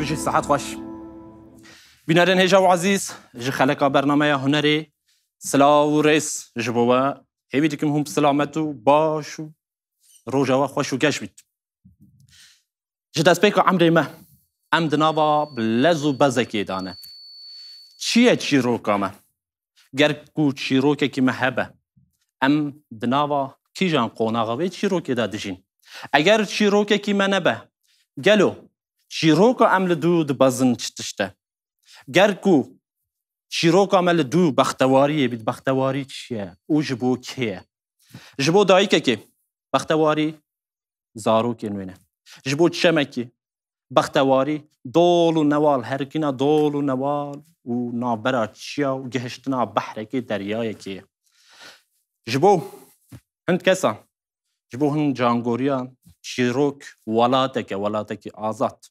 جي صحت خوش بینرین هجا و عزیز جی خلقا برنامه هنری سلا و ریس جبوا هیوی دکم هم سلامت و باش و روجا و خوش و گش بید جی دست پیکا عمری ما ام دنابا بلز و بزکی دانه چیه چی روکا ما گرکو چی روکه که محبه ام دنابا کی جان قوناغوی چی روکه دادجین اگر چی روکه که منبه گلو چیروکا عمل دو دبازن چتشته گرکو چیروکا عمل دو بختواریه بید بختواری چیه او جبو کیه جبو دایی که بختواری زارو که نوینه جبو چمکی بختواری دول و نوال هرکینا دول و نوال و نابرا چیا و گهشتنا بحره که دریای که جبو هند کسا جبو هند جانگوریان چیروک ولاتك آزاد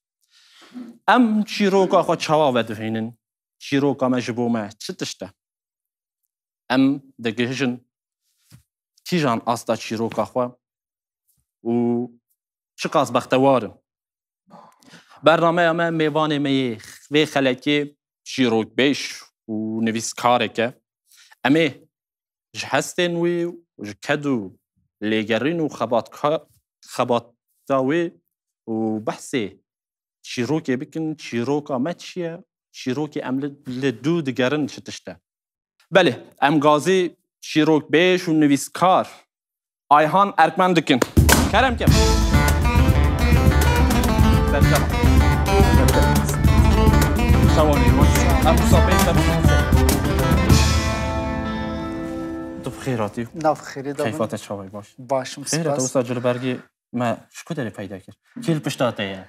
ام چیروکا خو چوا ودهینن چیروکا مجبو ما چتشته ام دگهجن کیجان آستا چیروکا خو و چقاس بختوارم برنامه ما میوان می وی خلکی چیروک بیش و نویسکاره که امی جهستن وی جکدو لیگرین و خباتاوی و بحثی چیروکی بکن چیروکا ما چیه چیروکی عمل لدو دگرن چتشته بله ام غازی چیروک بیش و نویسکار آیهان ارکمن دکن کرم کم شوانی ام صابه تو بخیراتی ناف خیری دارم کیفات شوای باش باشم خیرت سپاس اوستا جلبرگی ما شکو داری پیدا کرد کیل پشتاته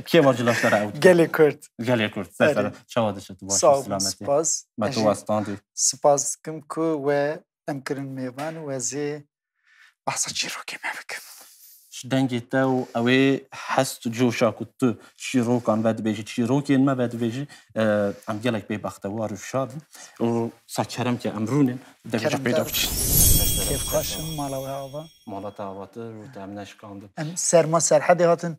کیه واجلاش داره اوت گلی کرد گلی کرد سفر چوادش تو باش سلامتی سپاس ما تو واستاندی سپاس کم کو و امکرین میوان و زی بحث چیروکی میبکم دنگی تو اوی حست جوشا کت چیروکان بعد بیجی چیروکین ما بعد بیجی ام گلک بی بختوار و شاد و سکرم که امرونین دنگی پیدا کش کیف خاشم مالا و آوا مالا تاوات رو تامنش کاند ام سرما سرحدی هاتن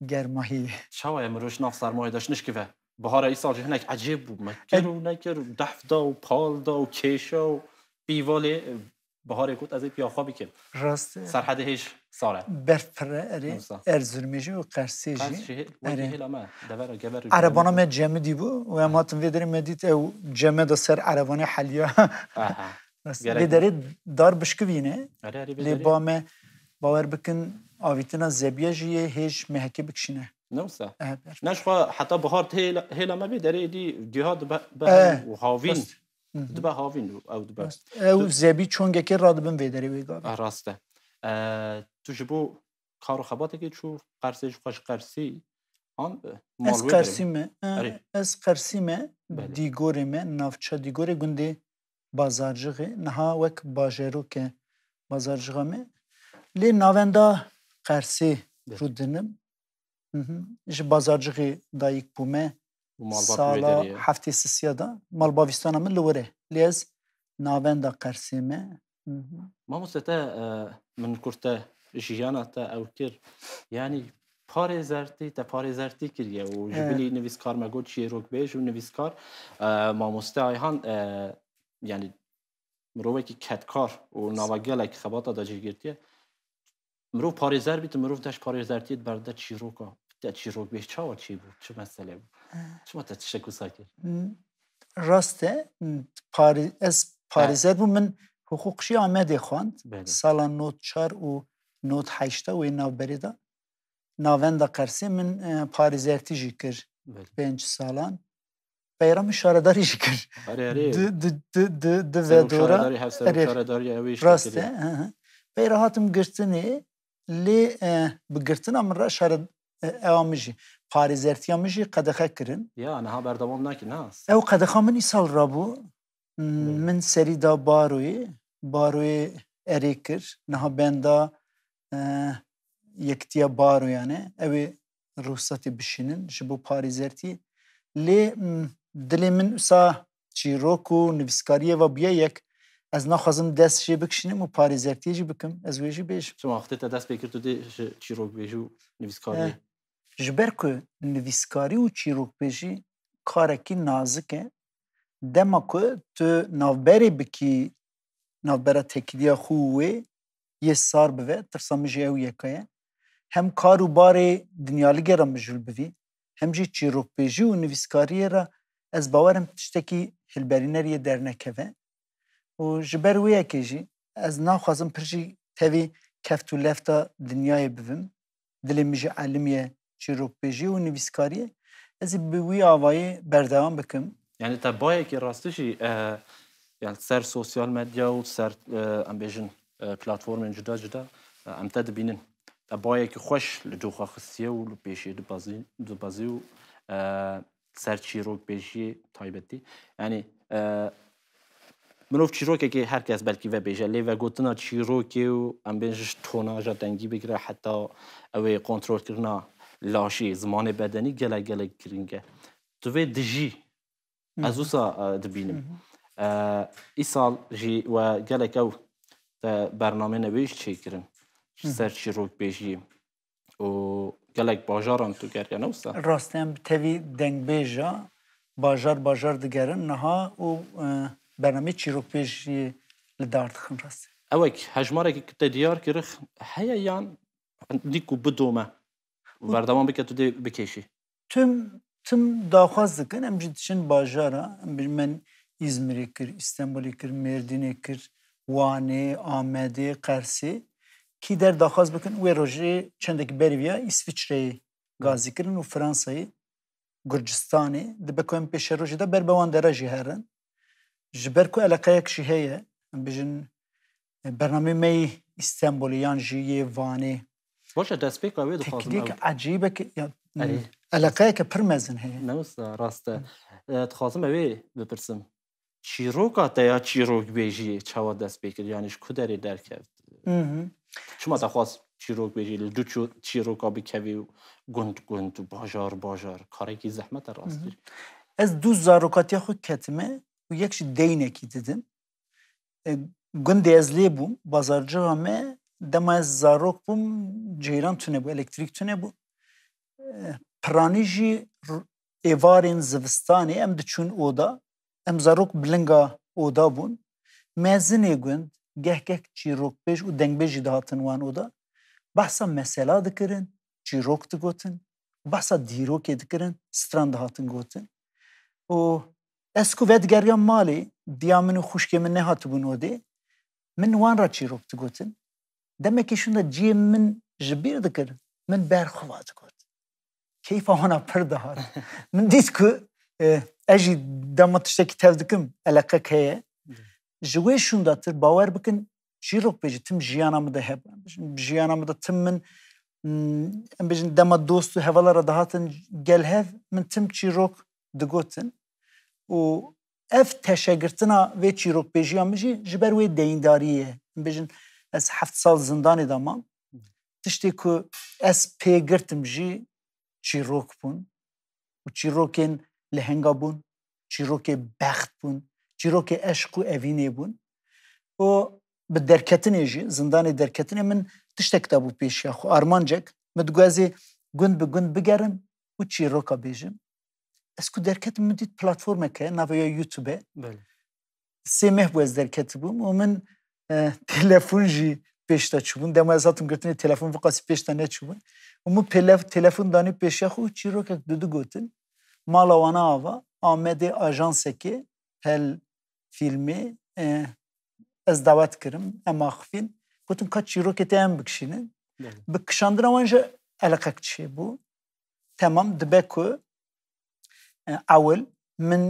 گرماهی شوای امروز ناف سرمایه داشت نشکه بهار ای سال هناك عجیب بود مکر و نکر دفدا و پالدا و کیشا و بیواله بهار کت از پیاخا بکن راست سرحد هیچ ساله برفره ارزرمیجی و قرسیجی قرسیجی ولی هلا ما دبر جبر عربانا ما جمع دیبو و اماتن ویدری مدیت او جمع دا سر عربانه حلیا ویدری دار بشکوینه لیبا ما باور بکن آویتنا زبیه جیه هیچ محکه بکشینه نوسا نشخوا حتی بهار هلا ما بیدری دی جهاد به و هاوین دبا هاوین او دبا او زبی چونگه که رادبن ویدری ویگا راسته تو جبو کارو خباته که چو قرسیج خوش قرسی آن از قرسیمه از قرسیمه دیگوریمه نافچه دیگوری گنده بازارجغه نها وک باجرو که بازارجغمه لی ناوندا قرسی رو دنم اش بازارجغه دایک بومه سالا هفته سیادا مال باویستان من لوره لیز ناوندا قرسیمه ما مسته من کرته جیانا تا اوکر یعنی پارزرتی کریه و جبلی نویسکار مگود چیروک بیش و نویسکار ما مستعیان یعنی مروه که کتکار و نواگل که خباتا دا جیگرتیه مرو پارزر بیت مرو داش پارزرتیت برده چیروکا چیروک بیش چی بود چه مسئله بود شما تا تشکو ساکر راسته پارزر بود من حقوقشی آمده خواند سالا نوت 4 و نوت 8 و این ناو بریده ناوندا قرسی من پارزرتی جی کر 5 سالان بیرام شارداری جی کر دو و دورا راسته بیرا هاتم گرتنی لی بگرتن امرا شارد اوامجی پارزرتی امجی قدخه کرن یا نه بردامم نکی ناس او قدخه من سال رابو من سری دا باروی اریکر نه بندا یکتیا بارو یعنی اوی روساتی بشینن جبو پاریزرتی لی دلی من سا چیروکو نویسکاریه و بیا یک از نخوازم دست جی بکشینم و پاریزرتی جی بکم از ویجی بیش شما وقتی تا دست بکر تو دی چیروک بیجو نویسکاری ji ber ku nivîskarî û çîrokbêjî karekî nazik e, dema ku tu navberê bikî navbera tekîliya xwe û wê yê sar bive, tirsa min jî ew yeka ye. Hem kar û barê dinyalîgê re mijûl bivî, hem jî çîrokbêjî û nivîskariyê re ez bawerim tiştekî hilberîneriyê dernekeve. û ji ber wê yekê jî ez naxwazim pir jî tevî keft û lefta dinyayê bivim. Dilê min jî elimiye çîrokbêjiyê û nivîskariyê. Ez ê bi wî avayî berdewam bikim. Yani te bayekî rastî jî yani ser sosyal medya û ser em bêjin platformên cuda cuda em te dibînin. Te bayekî xweş li doxa xistiye û li pêşê dibazî û ser çîrokbêjiyê taybetî. Yani mirov çîrokekê herkes belkî vebêje lê vegotina çîrokê û em bêjin ji tonaja dengî bigire heta ew ê kontrolkirina laşê zimanê bedenî gelek gelek giring e. Tu vê dijî ez wisa dibînim. Îsal jî we gelek ew te bernameyên wê jî çêkirin ji ser çîrokbêjiyê û gelek bajaran tu geriya ne wisa? Rastîyan bi tevî dengbêja bajar digerin niha û bernameyê çîrokbêjiyê li dar dixin rastî. Ewek hejmarekî te diyar kirix heye yan dîk û bidome û berdewam bike tu dê bikêşî? Tim daxwaz dikin em jî diçin bajara, em bêjin min İzmirê kir, İstenbolê kir, Mêrdînê kir, Wanê, Amedê, Qersê. Kî der daxwaz bikin wê rojê çendekî beriviya İsviçreyê gazî kirin û Fransayê, Gurcistanê dibe ku em pêşe rojê de ber bi wan dere jî herin. Ji ber ku eleqeyek jî heye, em bêjin bernameyê me yê İstenbolê yan jî yê Wanê. Baş e destpêka wê dixwazim ew. Teknîk ecîbeke eleqeyeke pir mezin heye. Ne wisa rast e. Dixwazim ew ê bipirsim. Çîroka te ya çîrokbêjiyê çawa dest pê kir yanî ji ku derê derkevt? Çima te xwast çîrokbêjî li du çîroka bikevî û gund û bajar karekî zehmet e rastî. Ez du zarokatiya xwe ketime û yek jî deynekî didim. Gundê ez lê bûm, bazarcığa me dema ez zarok bûm ceyran tune bû, elektrîk tune bû. Piranî jî êvarên zivistanê em diçûn oda, em zarok bilinga oda bûn. Mezinê gund geh çîrokbêj û dengbêj jî dihatin wan oda. Behsa mesela dikirin, çîrok digotin, behsa dîrokê dikirin, stran dihatin gotin. û ez ku vedgeriya malê diya min û xuşkê min nehatibûn odê, min wan ra çîrok digotin. Demekî şûn de ciyê min ji bîr dikir, min berxuva digot. Keyfa wana pir dihat. Min dît ku ez jî dema tiştekî tev dikim, eleqek heye. Ji wê şûndatir bawer bikin çîrokbêjî tim jiyana min de hebe. Jiyana min de tim min em bêjin dema dost û hevalara dihatin gel hev, min tim çîrok digotin. û ev teşegirtina vê çîrokbêjiya min jî ji ber wê deyindariyê ye. Em bêjin ez 7 sal zindanê de mam. Tiştê ku ez pê girtim jî çîrok bûn û çîrokên lihenga bûn, çîrokê bext bûn, çîrokê eşq û evînê bûn. û bi derketinê jî zindanê derketinê min tiştek de bû pêşiya xwe armancek. Min digot ez ê gund bi gund bigerim û çîroka bêjim. Ez ku derketim min dît platformek heye navê ya YouTube'e. Sê meh bû ez derketibûm û min telefon jî pêş te çûbûn. Dema ez hatim girtinê telefon vê qasî pêş te neçûbûn. û min telefon danî pêşiya xwe û çîrokek dudu gotin. Mala wana ava Amedê ajansekê hel filmê ez dawet kirim, em axivîn. Gotin ka çîrokê te em bikişînin. Bi kişandina wan jî eleqek çêbû. Temam dibe ku ewil min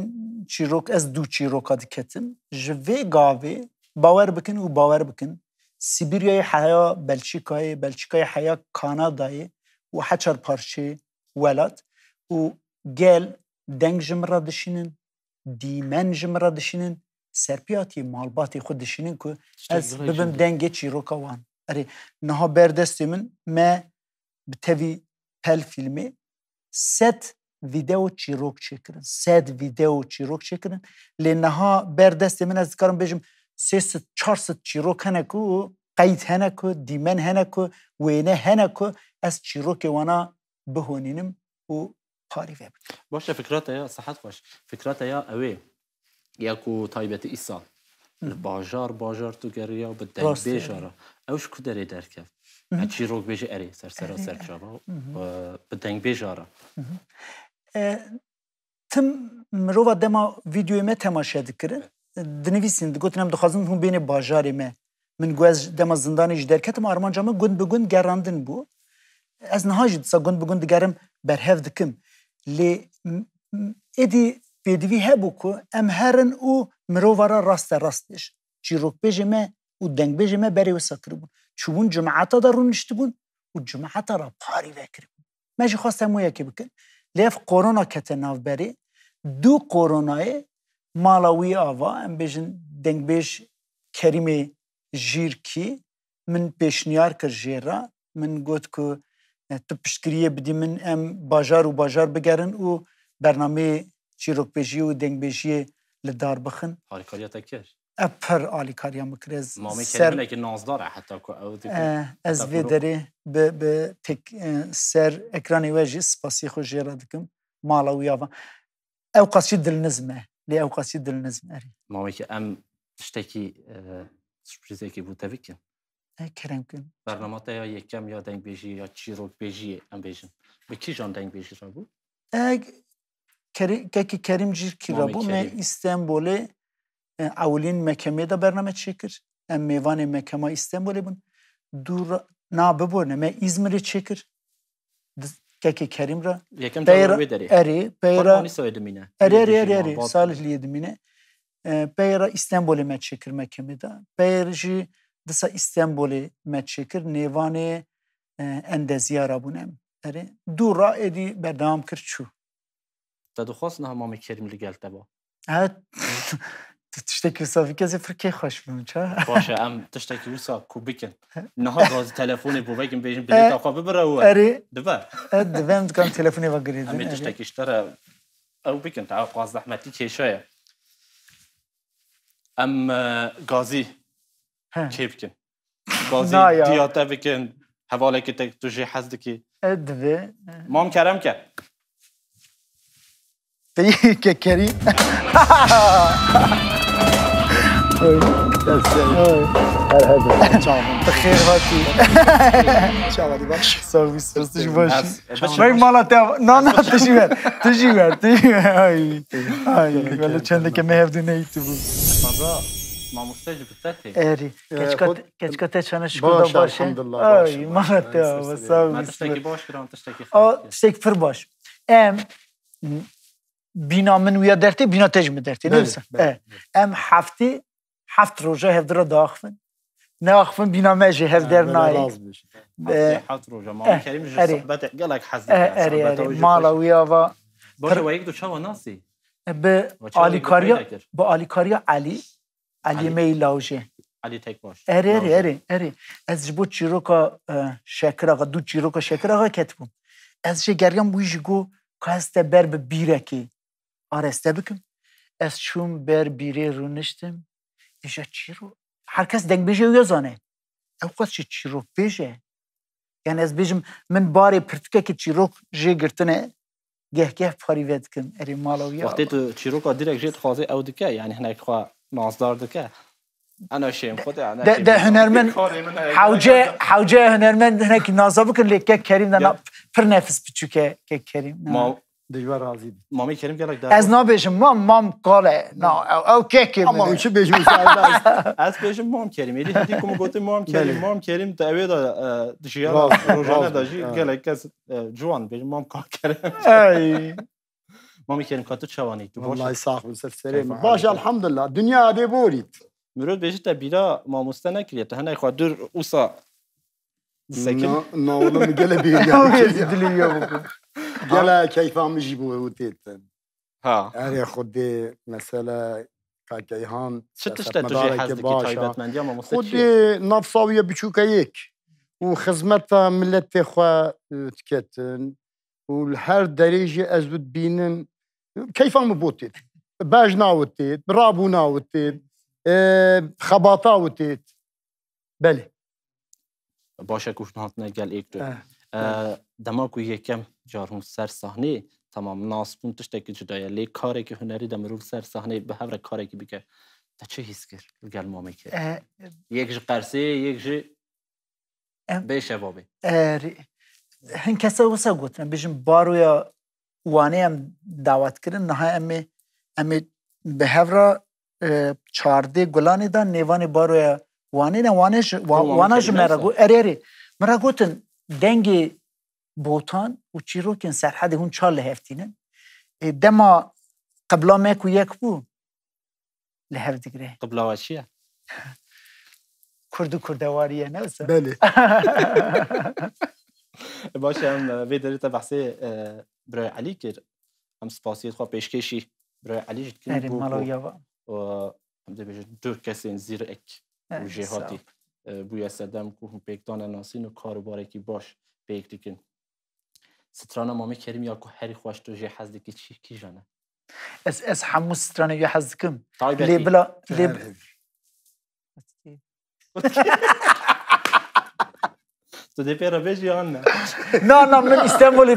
çîrok ez du çîroka diketim. Ji vê gavê bawer bikin û bawer bikin Sîbiryayê heya Belçîkayê heya Kanadayê û heçar parçê welat û gel deng ji min re dişînin, dîmen ji min re dişînin, serpiyatiyê malbatê xwe dişînin ku ez bibim dengê çîroka wan. Erê niha berdestê min me bi tevî pel filmê sed vîdeo çîrok çêkirin. Sed vîdeo çîrok çêkirin. Lê niha berdestê min ez dikarim bêjim 300-400 çîrok hene ku qeyd hene ku dîmen hene ku wêne hene ku ez çîrokê wana بهونینم و پاری وی بکن. باشه فکرات یا صحت باش فکرات یا اوی یا کو تایبت ایسا باجار تو گریا و بدن بیجارا اوش کو داری درکف اچی روگ بیج اری سر چابا بدن بیجارا تم مروه دما ویدیوی ما تماشا دکرن دنویسین گوتنم دخوازم هم بین باجاری ما من گوز دما زندانی درکتم آرمانجا ما گند بگند گراندن بو از نهاجد سا گند بگند گرم برهف دکم لی ادی بدوی هبو کو ام هرن او مروارا راستش چیروک بجمه و دنگ بجمه بری و سکر بون چون جماعتا دارون نشت بون و جماعتا را پاری وکر بون ماجی خواستم یکی بکن لیف کرونا کت ناو بری دو کرونای مالاوی آوا ام بجن دنگ بج کریم جیر کی من پیشنیار کر جیرا من گوت کو تو پشتگیریه بدی من ام باجار بگرن و برنامه چیروک بجی و دنگ بجی لدار بخن آلیکاریا تکر اپر آلیکاریا مکرز مامی کریم لیکن نازداره حتی که او از وی داره به سر اکرانی وجه سپاسی خوش جیرا دکم مالاوی آوا او قاسی دل نزمه لی او قاسی دل نزمه اری مامی که ام تشتکی سپریزه که بود تفکن کرم کن برنامه تا یا یکم یا دنگ بیجی یا چیروک بیجی ام بیجن به کی جان دنگ بیجی را بود؟ که کریم جیر کی را بود من استانبول اولین مکمه دا برنامه چکر ام میوان مکمه استانبول بون دور ناببونه من ازمیر چکر که کریم را یکم جواب بداری اری پیرا سویدمینه اری سال لیدمینه پیرا استانبول ما چکر مکمه دا پیرجی دسا استانبول ما چکر نیوان اندازیا را بونم اری دو را ادی برنامه کرد چو تدخواست نه مامی کریم لگل تبا تشتكي صافي كذا فركي خوش بمشا باشه ام تشتكي وسا كوبيكن نها غاز تلفوني بوفيكن بيجن بليت اخو ببرو اري دبا دبم كان تلفوني وقريد ام تشتكي اشترى او بيكن تاع قاز احمد كي شويه ام غازي كيفكن غازي دياتا بكن حواله كي تجي حزدكي ادبي مام كرمك بيك كريم بخير هاتي شاوالي باش سوي سرستش باش باي مالا نا تجي ور هاي ولا چنده که مهف دونه ایتو بود ما مستجب بتاتي اري كچكت چنش كودا باشه اي مالا تا سوي تشتكي باش كرام تشتكي تشتكي فر باش ام بینا من ویا درتی بینا تجمع درتی نمیسن ام هفت روزه هفدر داخفن ناخفن بینا ماجی هفدر نای هفت روزه ما کریم جو صحبت گلک حزدی اری مالا ویا و باشه و یک دو چاوا ناسی به آلیکاریا علی میلاوجه علی تک باش اری از جبو چیروکا شکر دو چیروکا شکر کتبم از چه گریان بویش گو کاسته بر به بیرکی آرسته بکم از چون بر بیره رو نشتم ایجا چی رو هر کس دنگ بیجه و یزانه اوقات چی رو بیجه یعنی از بیجم من باری پرتکه که چی رو جه گرتنه گه پاری وید کم اری مالاوی وقتی تو چی رو که دیرک جید خوازه او دکه یعنی هنک خواه نازدار دکه انا شیم خود ده هنرمند حوجه هنرمند هنک نازا بکن لیکه کریم دانا پر نفس بچو که کریم ما دیگر راضی مامی کریم گلک دار از نا بیشم مام قاله نا او که اما اون چه بیشم از بیشم مام کریم یعنی دیدی که گفته مام کریم دعوی دا دشیار روزانه داشی گلک کس جوان بیشم مام کار کریم مامی کریم کاتو چوانی تو باشه والله صاحب سرسری باشه الحمدلله دنیا ابی بورید مرود بیشتر تبیرا ما مستنکریه تا هنای خود دور اوسا ساكن نا والله مقلب يا قال كيف عم يجيبوا وتيت ها اري خدي مثلا كاكيهان شو تشتغل حزتك طيبات من ديما مستشفى خدي نفصاويه بشوكايك وخدمتها ملتي خو تكتن والحر درجه ازود بينن كيف عم بوتيت باج ناوتيت برابو ناوتيت خباطا وتيت بله باشه کوش نهات نگل ایک دو دماغو یکم جارون سر صحنه تمام ناسبون تشتکی جدایه لی کاری که هنری دمرو سر صحنه به هر کاری که بکه تا چه حس کرد گل مامی که یک ج قرصه یک ج به شبابه هن کسا وسا گفتن بیشم بارویا وانه هم دعوت کردن نه امی به هر 14 گلانی دا نیوانی بارویا وانه نه وانش مرا مرا گفتن دنگ بوتان و چیروکن سرحد هون 4 هفتینن دما قبلا ماکو یک بو لهف دیگره قبلا واشیه کردواریه نه بله باشه هم ویداری تا بحثی برای علی کرد هم سپاسیت خواه پیشکشی برای علی جد کنی و هم ده بجد 2 کسی زیر اک و جهاتی بویا سدم که هم پیکتان ناسین و کاروباره که باش پیک دیکن سترانه مامی کریم یا که هری خوش تو جه حزدی که چی کی جانه از همون سترانه یا حزدکم لیبلا تو دی پیرا بیجی آن نه من استانبول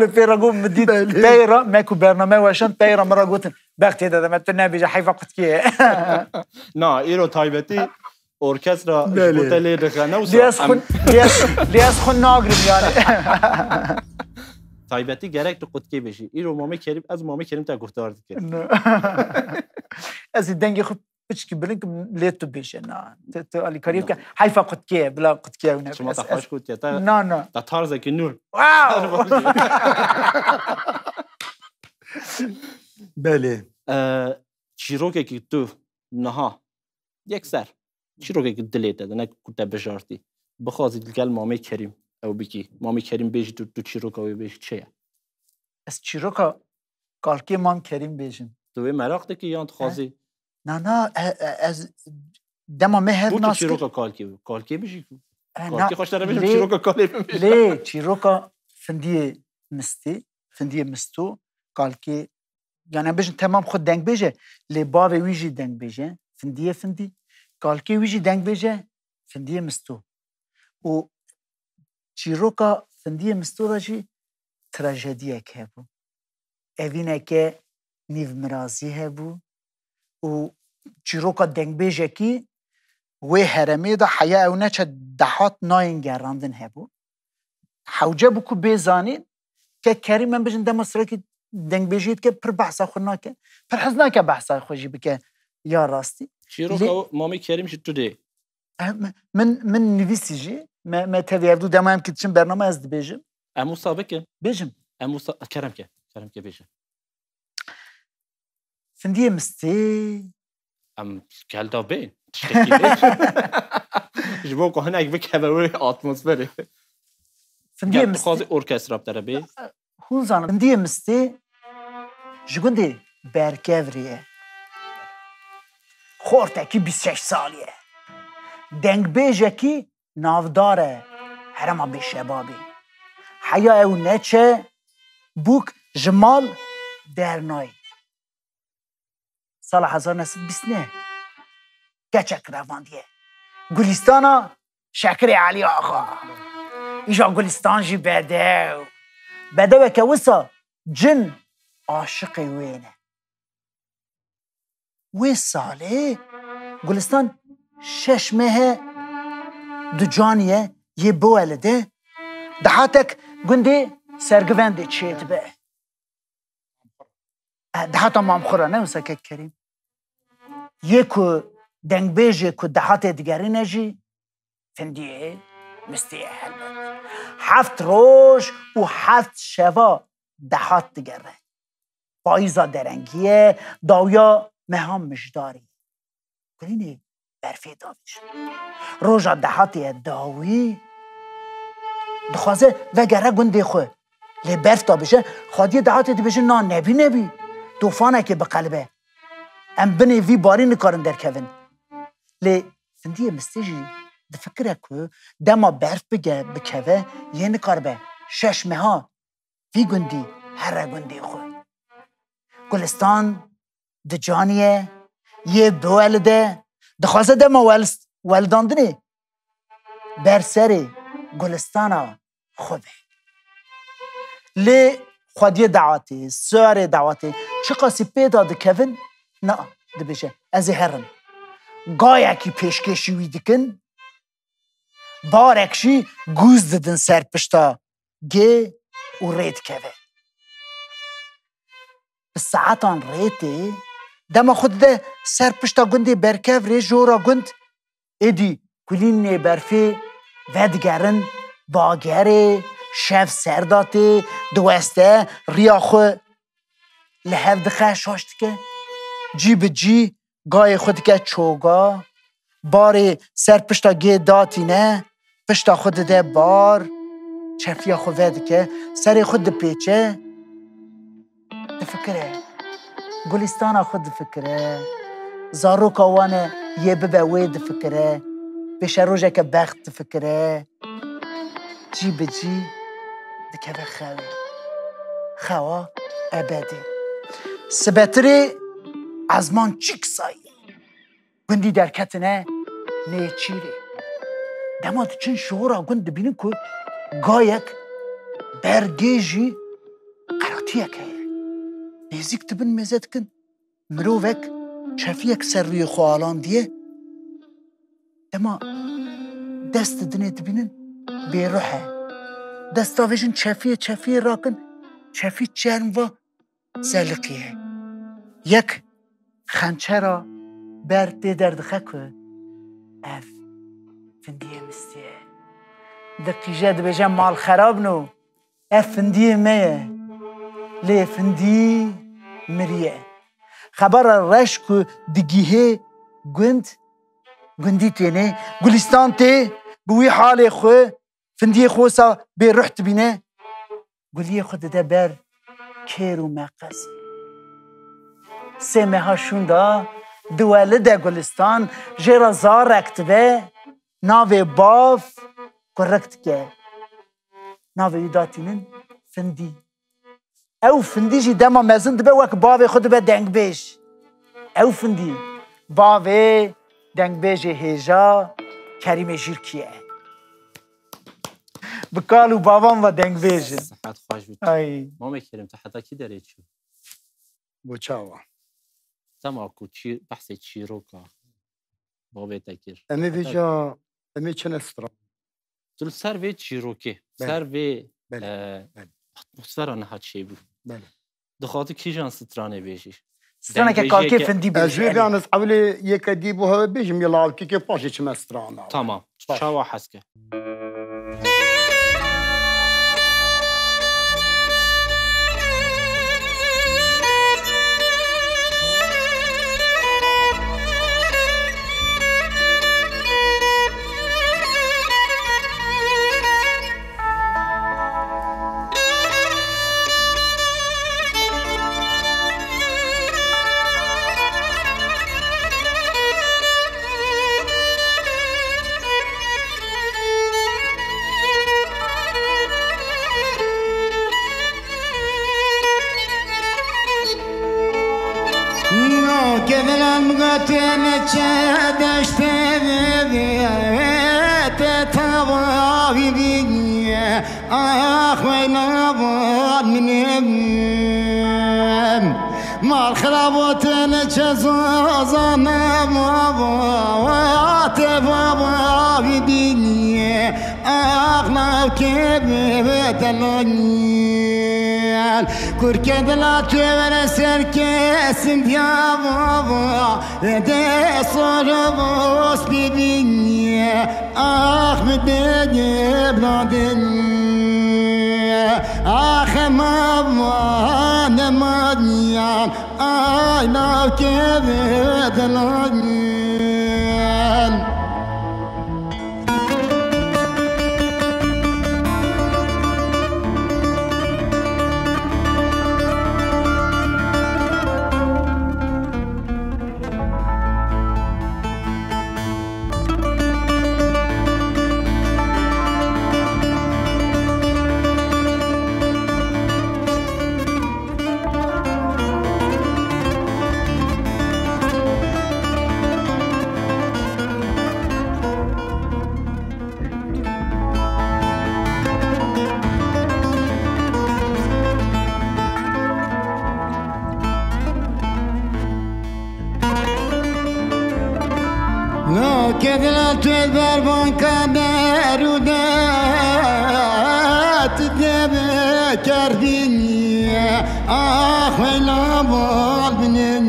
پیراگو مدید پیرا ماکو برنامه واشن پیرا مرا گوتن بختی دادم تو نبیجه حیفا قد کیه نه ایرو تایبتی ارکسترا جبوتلی رخانه و لیاز خون ناگریم یعنی تایبتی گرک تو قد کی بشی ایرو مامی کریم از مامی کریم تا گفتار دیگه از دنگی خود بچکی بلنک لیتو بیشه نه تو علی کاریم که حیفا قد کیه بلا قد کیه اونه شما تا خوش کود تا نه تا تارزه که نور واو بله چیروکه که تو نها یک سر چیروکه که دلیت داده نه کتا بجارتی بخوازی دلگل مامی کریم او بکی مامی کریم بیجی تو چیروکه او بیجی چیه؟ از چیروکه کالکی مام کریم بیجیم تو مراق ده که یان خوازی نه از دما مهر ناس تو چیروکا کالکی بیجی کالکی خوش داره بیجم چیروکا کالی بیجی لی چیروکا فندی مستو کالکی یعنی بیجم تمام خود دنگ بیجه لی باوی ویجی دنگ بیجه فندی کالکی ویجی دنگ بیجه فندی مستو و چیروکا فندی مستو را جی تراژدیه که بو اوینه که نیو مرازی هبو و چیروکا دنگ بیجه کی و هرمی دا حیا اونه چه دهات ناین گراندن هبو حوجه بو که بیزانین که کریم من بجن دم سره که دنگ بیجید که پر بحثا خود ناکه پر حزنا که بحثا خوشی بکه یا راستی چیروکا مامی کریم شد تو دی من نویسی جی ما تاویردو دمایم که چون برنامه از بیجم امو سابقه بیجم کرم که بیجم فندی مستی ام گل دا بین تشتکی بیجم جبو که هنگ بکوه اتمسفره فندی مستی خوازی ارکسترا بداره بی هون زانم فندی مستی جگوندی برکوریه خورتکی 26 سالیه دنگ بیجه کی نافداره هرما بی شبابی حیا او نچه بوک جمال درنای سال 1920 گچک رواندیه گلستانا شکر علی آقا ایجا گلستان جی بده و که وسا جن عاشقی وینه وی ساله گلستان 6 ماه دو جانیه یه بولده دهاتک گنده سرگونده چیت به دهاتا مامخورا نوسا که کریم یکو دنگ بیجه که دهات دیگری نجی فندیه مستیه حلبت 7 روز و 7 شوا دهات دیگره پاییزا درنگیه داویا مهام مشداری گلینه برفی داویش روژا دهاتی داوی دخوازه وگره گنده خواه لی برف دا بشه خادی دهاتی دی بشه نه نبی توفانه که بقلبه ام بنی وی باری نکارن در کون لی فندیه مستیجی دفکره که دما برف بکوه یه نکار به 6 ماه وی گندی هر گنده خواه گلستان د جانیه یه بولده دخوازه دما ولداندنی بر سری گلستانا خوبه لی خودی دعوتی سوار دعوتی چه قاسی پیدا دکن نه دبیشه از هرم گایا کی پیشکشی وی دکن بارکشی گوز ددن سر پشتا گه و رید که ساعتان ریتی دما خود ده سر پشتا گندی برکف ری جورا گند ایدی کلین برفی ودگرن باگره شف سرداتی دوسته ریاخو لحف دخه شاشت که جی به جی گای خود که چوگا باری سر پشتا گی داتی نه پشتا خود ده بار چفیا خود ود که سر خود پیچه دفکره گلستان خود دفکره زارو کاوانه یه ببوی دفکره پیش روژه که بخت دفکره جی به جی دکه خوا ابدی سبتری از من چیک سایی گندی در کتنه نیچیره دما چند شعورا گند بینی که گایک برگیجی قراتیه که نزیک تبن مزد کن مروفک چفیک سر روی خوالان دیه دما دست دنه تبینن بیروحه دستاویشن چفیه راکن چفی چرم و زلقیه یک خنچه را برده دردخه که اف فندیه مستیه دقیقه دبیجه مال خراب نو اف فندیه میه لی فندی مریه خبر رشک دگیه گندی تینه گلستان تی بوی حال خو فندی خوصا بی روح تبینه گلیه خود ده بر کیر و مقص سمه ها شوندا دوله ده گلستان جرا زار اکتبه ناوی باف کرکت که ناوی داتینن فندی او فندی جی دما مزند به وک باوی خود به دنگ بیش او فندی باوی دنگ بیش هیجا کریم جیرکیه بکالو بابام و دنگ بیش صحت خوش بود ما میکریم تا حتی کی داره چی بوچاوا تماکو چی بحث چیروکا بابی تکیر امی بیجا امی چن استرا تو سر وی چیروکی سر وی اتمسفر نه چی بود بله دخاطر کی جان سترانه بیشی سترانه که کاکی فندی بیش اجوی بیانس اولی یک دیبو ها بیشم یلاو کی پاشه چم استرانه تمام شوا حسکه مال خرابات نجزازنا موات بابا بدنيا أغنى وكبت الدنيا كركد لا تبر سركس يا بابا دي صربوس بدنيا أحمد بلادن آخ مامان مانیان آینا که بدلانیان كذا تذبر بنكبر ودات تذكر فيني ويلا بالبنين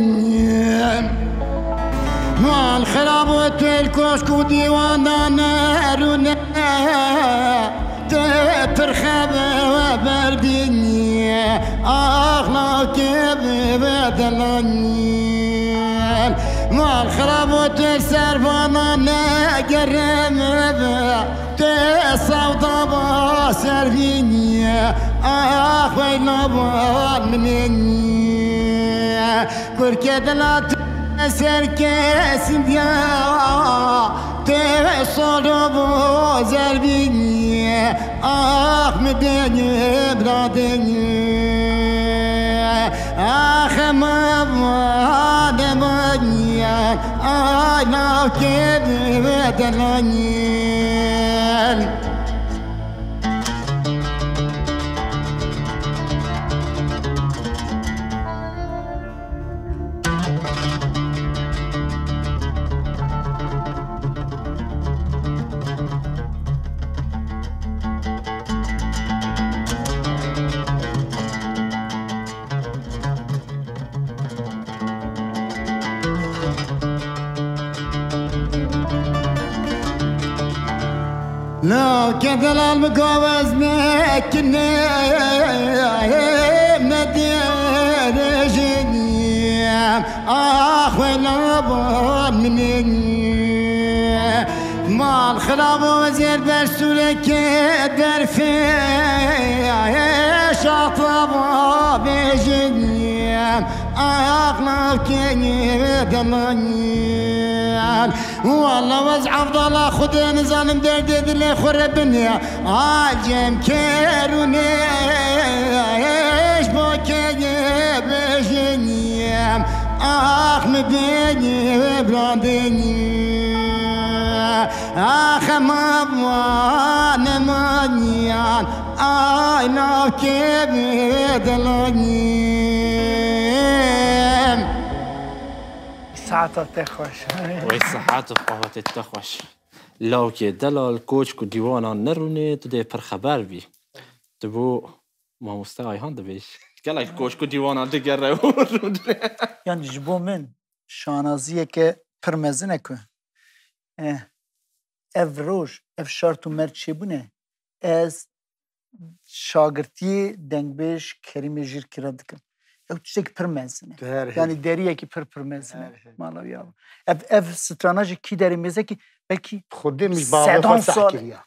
ما الخراب وتلكوش كودي وانا نارونا ترخب وبردني أخلاق بدلني ما الخراب وتسر وانا نقرم تصوت باسر فيني ويلا بالبنين كركد لا سركس ديا توصل بوزربيني مدني برادني مبادمني أنا كيف بدلني لو كذا المقاوز نكني مدير جني ولا مني ما الخراب وزير برسولك درفي شاطب بجني أغلب كني دمني والله وز عبد خذ نظام دردد اللي خربني عاجم كيروني ايش بوكي بجني مبيني بلادني مبوان مانيان انا كيف دلني ساعتها تخوش وی صحت و قوت تخوش لو که دلال کوچ کو دیوانا نرونه تو ده پر خبر بی تو بو ما مستقای هان دبیش گلک کوچ کو دیوانا دیگر رو یعنی جبو من شانازیه که پرمزنه که اف روش اف شرط و مرد چی بونه از شاگرتی دنگبش کریم جیر کرا دکم او تشتێک پڕ مێزنێ ینی دەریەکی پڕ مێزنێ ماڵەویاوە ئەف ستراناژێکی دەری مێزێکی بەلکی خودێ ساکریە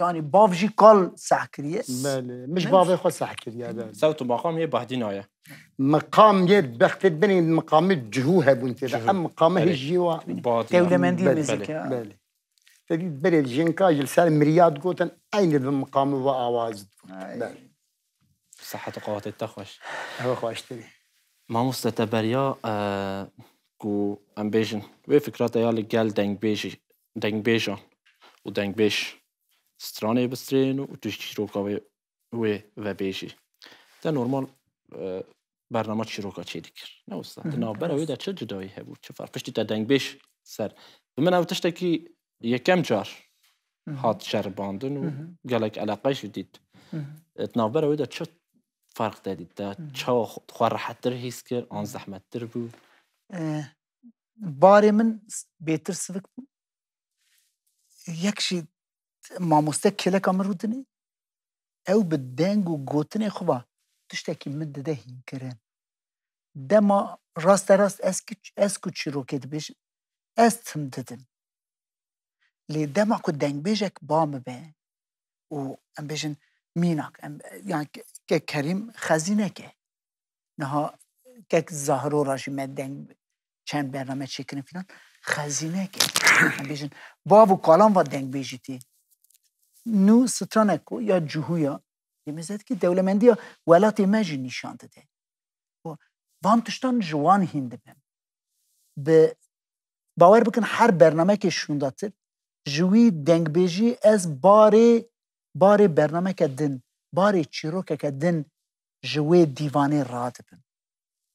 ینی باڤژی کاڵ ساکریە مش باڤێ خۆ ساکریە سەوت و مەقام یە بەهدینایە مقام یە بەختت بنین مقامی جهو هەبوون تێدا ئەم مقامە هیچ ژیوە دەولەمەندی مێزەکە برێت ژینکا جلسار مریاد گوتن ئەینێ بمقام و ئاواز صحت و قوت تخوش هوا خواشتري ما مستتبريا كو ام بيجن وي فكرات يا لقال دنگ بيجا و دنگ بيش ستراني بسترين و تشروكا وي و بيجي ده نورمال برنامج شروكا چي ديكر نه استاد نابرا وي ده چه جدایی هبو چه فرق پشتی تا دنگ بيش سر من او تشتكي يكم جار هات شرباندن و قالك علاقه شديد تنابرا وي ده چه فرق دادید ده چه خواه راحت‌تر حس کرد آن زحمت‌تر بود باری من بهتر سوک بود یکشی ماموسته کلک امر رودنی او به دنگ و گوتنی خوبا تشتکی من ده هین کرن ده ما راست از کچی رو که بیش از تم ددم لی ده ما که دنگ بیشک بام به و ام بیشن میناک یعنی که کریم خزینه که نها که ظاهر و راشی مدنگ چند برنامه چکرین فیلان خزینه که بیشن با و کالام و دنگ بیشتی نو سترانکو یا جوهویا یمیزد که دولمندی ها ولات مجی نشان داده و هم تشتان جوان هنده بهم به باور بکن هر برنامه که شونداتر جوی دنگ بیشی از بار برنامه که دن بار چیروکه که دن جوی دیوانه راد بن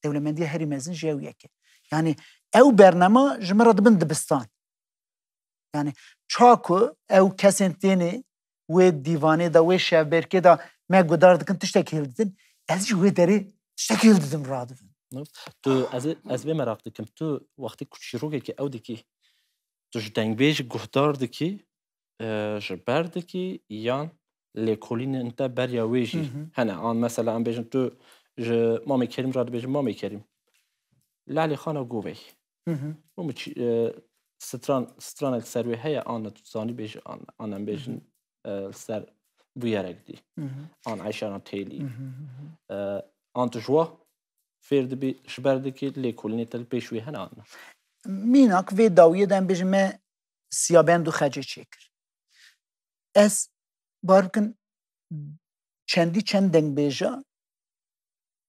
دولمندی هری مزن جویه که یعنی او برنامه جمرد بن دبستان یعنی چاکو او کسین تینی و دیوانه دا و شبرکه دا ما گدار دکن تشتکی هلدن از جو داری تشتکی هلدم رادفن تو از به مراقب دکم تو وقتی کچیروگه که او دکی تو جدنگ بیش گهدار دکی جبر دکی یان لیکولین انت بریا ویجی هنه آن مثلا ام بیشن تو مامی کریم راد بیشن مامی کریم لالی خانه گوی و ستران السروی هیا آن تو زانی بیش آنم بیشن سر بویرگ دی آن عیشان تیلی آن تو جوا فرد بی شبرده که لیکولینی تل پیشوی هنه آن میناک وی داویه دم بیش ما سیابندو خجه چکر از بارکن چند دنگ بیجا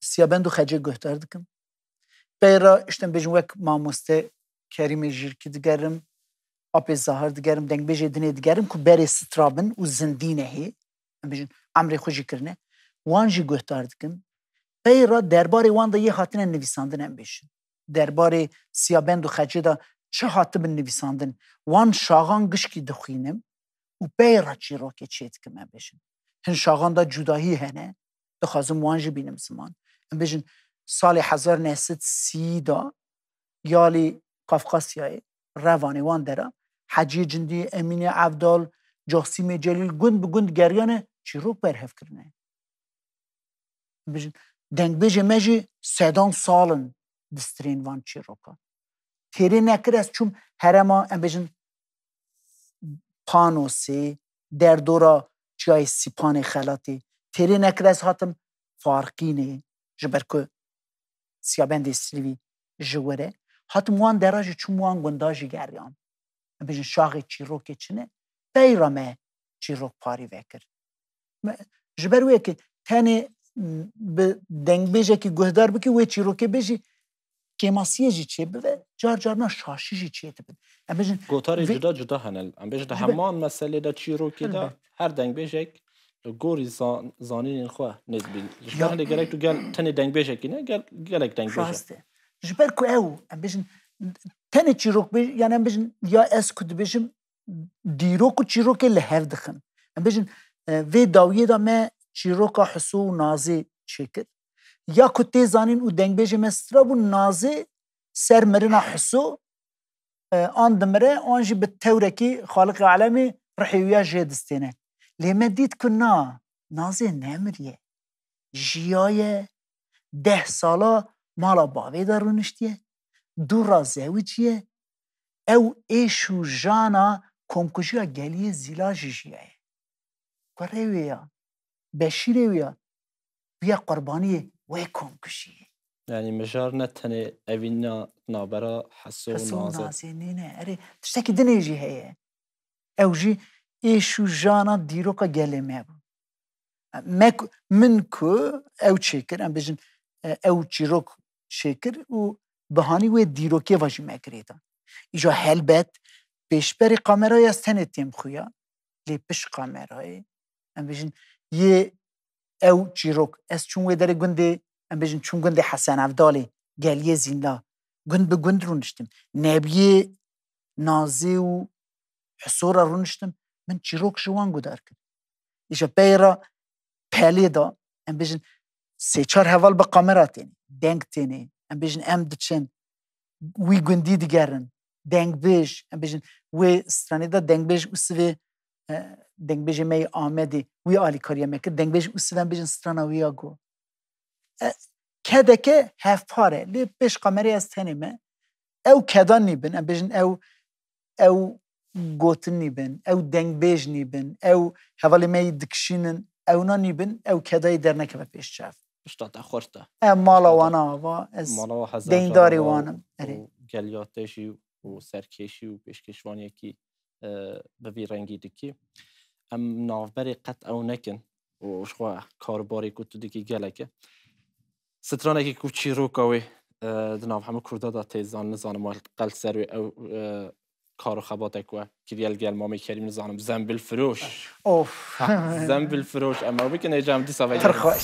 سیابندو خجه گهتر دکم بیرا اشتم بیجم وک ماموسته کریم جیرکی دگرم آپ زهر دگرم دنگ بیجه دنه دگرم که بری سترابن و زندینه هی بیجن عمری خوشی کرنه وانجی گهتر دکم بیرا درباره وان دا یه خاطنه نویساندن هم بیشن درباره سیابندو خجه دا چه خاطب نویساندن وان شاغان گشکی دخوینم و بیرا چی رو که چیت که من بشن هن شاغان دا جداهی هنه دخوازم وانجی بینم زمان هم بشن سال 1930 دا یالی قفقاسیای روانی وان دارم حجی جندی امین عبدال جاسیم جلیل گند بگند گریانه چی رو برهف کرنه بشن دنگ بیجه مجی 3 سالن دسترین وان چی رو که تیری نکر از چون هرما هم بشن پانوسی در دورا چای سیپان خلاتی تیری نکر از هاتم فارقینه جبر که سیابند استریوی جوره هاتم وان دراجه چون وان گنداجی گریان بیشن شاقی چیروک چنه بیرامه چیروک پاری وکر جبر وی که تنی به دنگ بیجه که گهدار بکی وی چیروک بیجی کماسیه جی چیه بوه جار جارنا شاشی جی چیه تبید گوتاری جدا هنل ام بیجه ده همان مسئله ده چیروکی ده هر دنگ بیجه گوری زانین خواه نزبیل جبر هنده گرک تو گل تنی دنگ بیجه که نه گلک دنگ بیجه راسته جبر که او ام بیجن تنی چیروک بیجه یعنی ام بیجن یا اس کد بیجم دیروک و چیروک لحف دخن ام بیجن وی داویه دا ما چیروکا حسو و نازی چکر یا کتی زانین و دنگ بیجه مستراب و نازی سر مرنا حسو آن دمره آنجی به تورکی خالق عالمی رحیویا جهدستینه لیمه دید که نازی نمریه جیای 10 سالا مالا باوی دارونشتیه 2 را زوجیه او ایشو جانا کمکشی گلیه زیلا جیجیه گره ویا بشیره ویا قربانی وی کمکشیه یعنی مجار نتنه اوینا نابرا حسو نازی نینه اره تشتاکی دنه جی هیه او جی ایشو جانا دیروکا گله میبو من که او چکر ام بجن او چیروک چکر و بهانی و دیروکی واجی مکریتا ایجا هلبت پیشبری کامرای از تنه تیم خویا لی پیش کامرای ام بجن یه او چیروک از چون و داره گنده ام بجن چون گنده حسن عبدالی گلیه زینلا گند به گند رونشتیم نبیه نازی و حصورا رونشتیم من چیروک جوان گدار کرد ایجا بیرا پلی دا ام بجن 3-4 حوال با کامراتینی دنگ تینی ام بجن ام دچن وی گندی دیگرن دنگ بیش ام بجن وی استرانی دا دنگ بیش اسوی دنگ بیش می آمدی وی آلی کاریا میکرد دنگ بیش اسوی ام بجن استرانا ویا گو کده که هف پاره لی بیش کامری از تنیمه او کدان نیبن ام بجن او گوتن نیبن او دنگ بیش نیبن او حوالی می دکشینن او نا نیبن او کدای در نکه پیش چاف اشتاتا خورتا مالا وانا و از دینداری وانم گلیاتشی و سرکشی و پیشکشوانی که به وی رنگی دکی ام نافبری قط او نکن و شخوا کارباری کتو دکی گلکه سترانه که کوچی رو کاوی دناف همه کرده دا تیزان نزانم مال قل سروی او کارو خباتک و کریال گل مامی کریم نزانم زنبیل فروش زنبیل فروش اما بکن ایجام دی سوایی ترخوش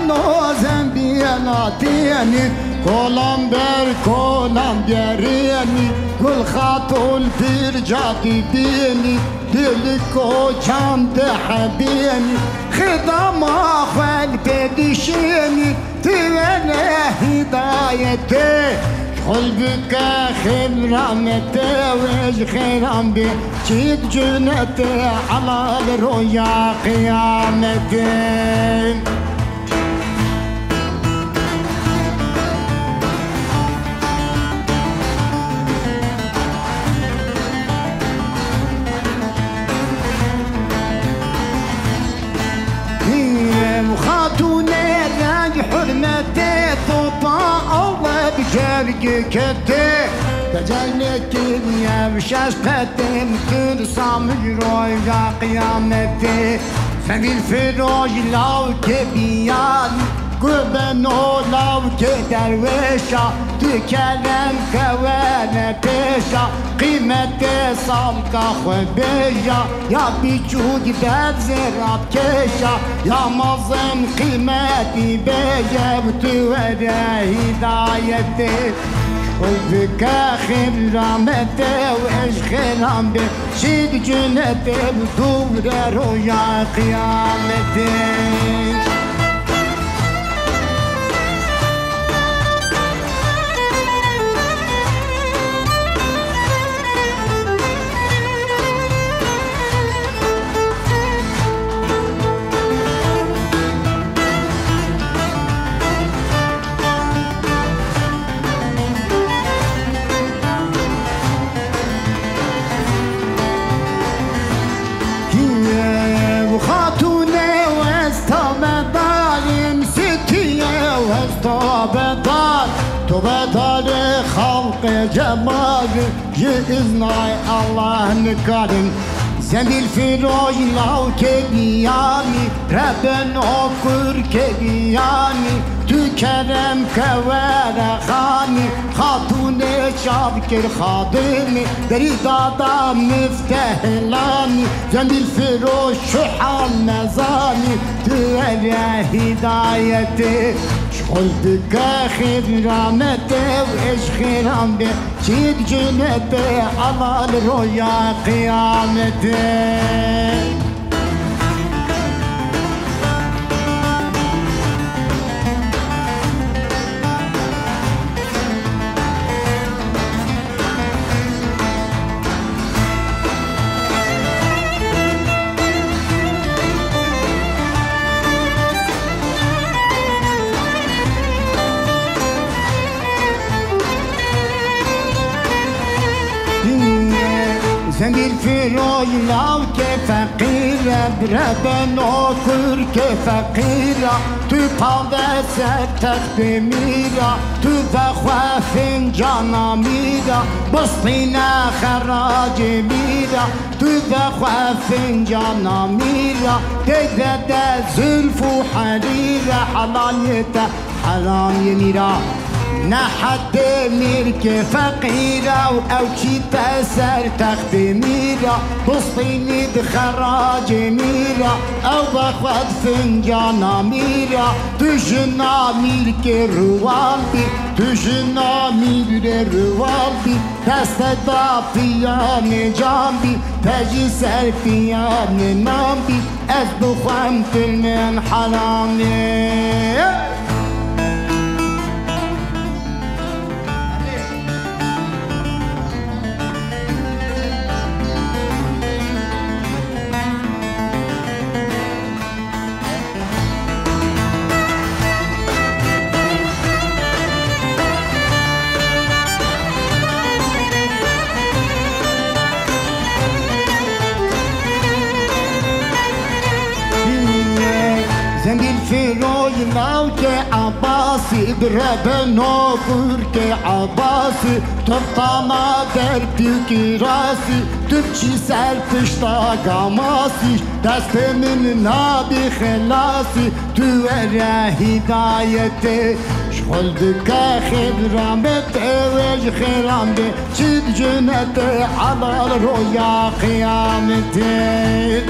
نازم بینا دینی کلم بر کلم بیرینی گل خاتول پیر جادی بینی دل کو چند حبینی خدام آخوال بدیشینی تیوله هدایته قلبك خير رحمته ويش خيرام بي جيد جنته على الرؤيا قيامته خاتونة راج حرمته طوطا الله بجرق كته تجلك يا بشاش قدم ترسم جروي قيامته سبيل الفراج لو كبيان قبنو لو كدرويشة تكلم كوانا بيشة قيمة صالقة خبيجة يا بيجود بزرعة كيشة يا مظن قيمتي بيجة بتورى هدايتي قلبك آخر رحمته وإيش خيرام بي شيد جنته بتورى رؤيا قيامتي بدل خلق جمال يزناي الله نكرم زميل فراج لو كبياني ربن أكر كبياني تكرم كوارا خاني خاتون شابكر خادمي بريدادا مفتهلاني زميل فراج شحال مزاني تورى هدايتي قلبك آخر رحمته وإيش خيرام بي شيد جنته على الرؤيا قيامته زميل فراج لو كفقيرة بربن أكر كفقيرة تو پاوسر تخت میرا تو بخوا فنجانا میرا بسطینا خراج میرا تو بخوا فنجانا میرا تجد زلف و حريرة حلاليته حرام يميرا نحد ميرك فقيرة أو كي تسر تخت ميرا بسطيني بخراج ميرا أو بخوض فنجانا ميرا تجنا ميرك روالبي تجنا مير روالبي تستدا فيان جامبي تجي سر فيان نامبي از بخوام من حرامي زميل فراج موت عباسي بربن وفرك عباسي تبطانا دربيك راسي تبكي سالفش طاقاماسي دست من نابي خلاسي تورى هدايتي شغل بك آخر رحمته ويش خيرام بي شد جنته على الرؤيا قيامتي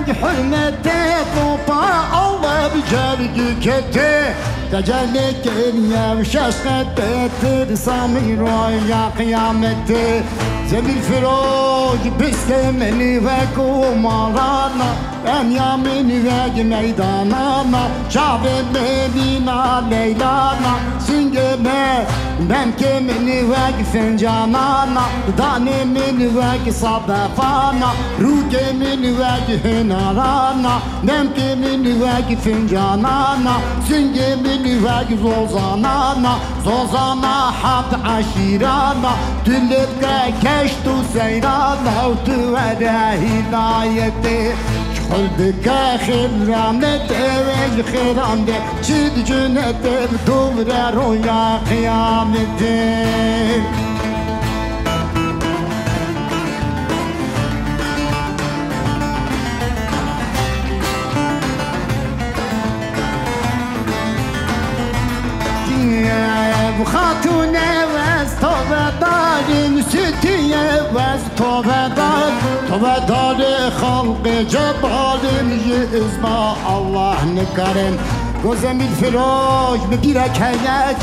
وقت حرمته طوبا الله بجرق كته تجلي كنيا وشاشت بيتر سامي رويا قيامته زميل فروج بسلمني وكو مارانا أنيا من وجه ميدانانا شعب مدينة ليلانا سنجمة بمكي من وجه فنجانانا داني من وجه صدفانا روجي من وجه نارانا بمكي من وجه فنجانانا سنجي من وجه زوزانانا زوزانا حد عشيرانا تلقى كشتو سيرانا وتورى هدايتي قلبك خيرانة وجه خيرانة شد جنة بدور رويا قيامتي خاتونه وز توبدار ستیه وز توبدار توبدار خلق جبار میگه ازما الله نکرم گوزم الفراش بگیره که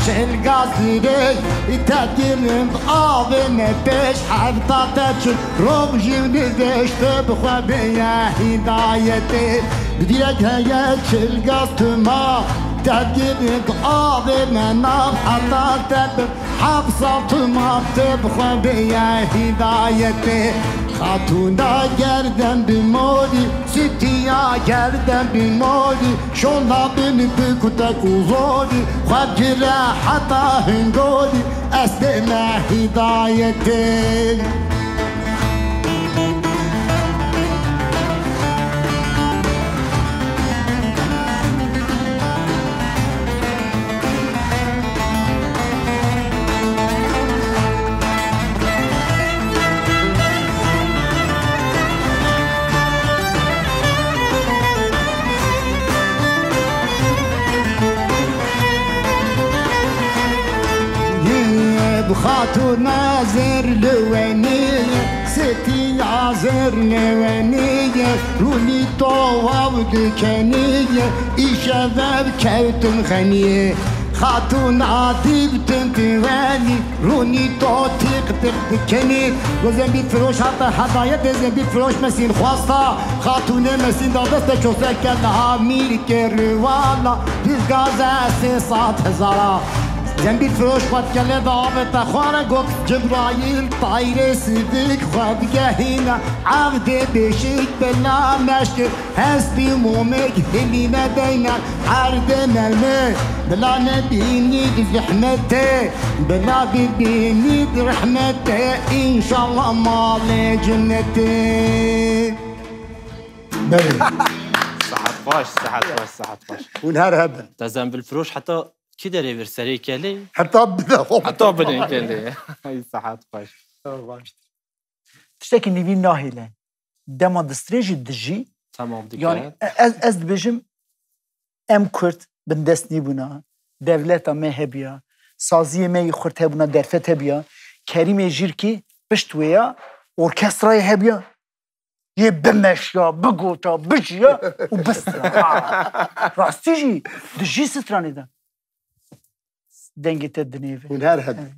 چل گاز دیره تدگیرم آب نپش حرطاته چل روم جیونی دشته بخواه بیه هدایته بگیره که چل گاز تما تدقيق قاضي منام حتى تدب حبصت ما تبخى بيا هدايتي خاتونا گردن بمودي ستيا گردن بمودي شونا بني بكتك وزودي خجرة حتى هنگودي استمع هدايتي خاتون نازر لوانية ستي عازر لوانية روني طواب دكانية إشباب كوتن خانية خاتون عاتب تنتواني روني طو تيق دكاني وزنبيت فروش حتى حضايا زنبيت فروش مسين خواستا خاتون مسين دادستا چوسا كالها ميرك روالا بالغازة 300,000 زنبيل فروش قد كلا ضابط أخوانا قوك جبرايل طاير سيدك خد جهينا عبد بشيك بلا مشكل هسبي مومك هلينا دينا عردنا الماء بلا نبيني رحمته بلا بيبيني رحمته إن شاء الله مالي جنتي صحت فاش ونهار هذا تزنبيل فروش حتى كده ريفر سري كلي حتى بدين كلي هاي صحات باش تشتكي نبي ناهيلا دما دستريجي دجي تمام ديك يعني از بجم ام كرت بندسني بنا دولتا ما هبيا سازي ما يخرت هبنا درفت هبيا كريم جيركي بشتويا اوركسترا هبيا يبمشيا بقوتا بجيا وبسترا راستيجي دجي ستراني ده دنگت دنيفه ونهار هذا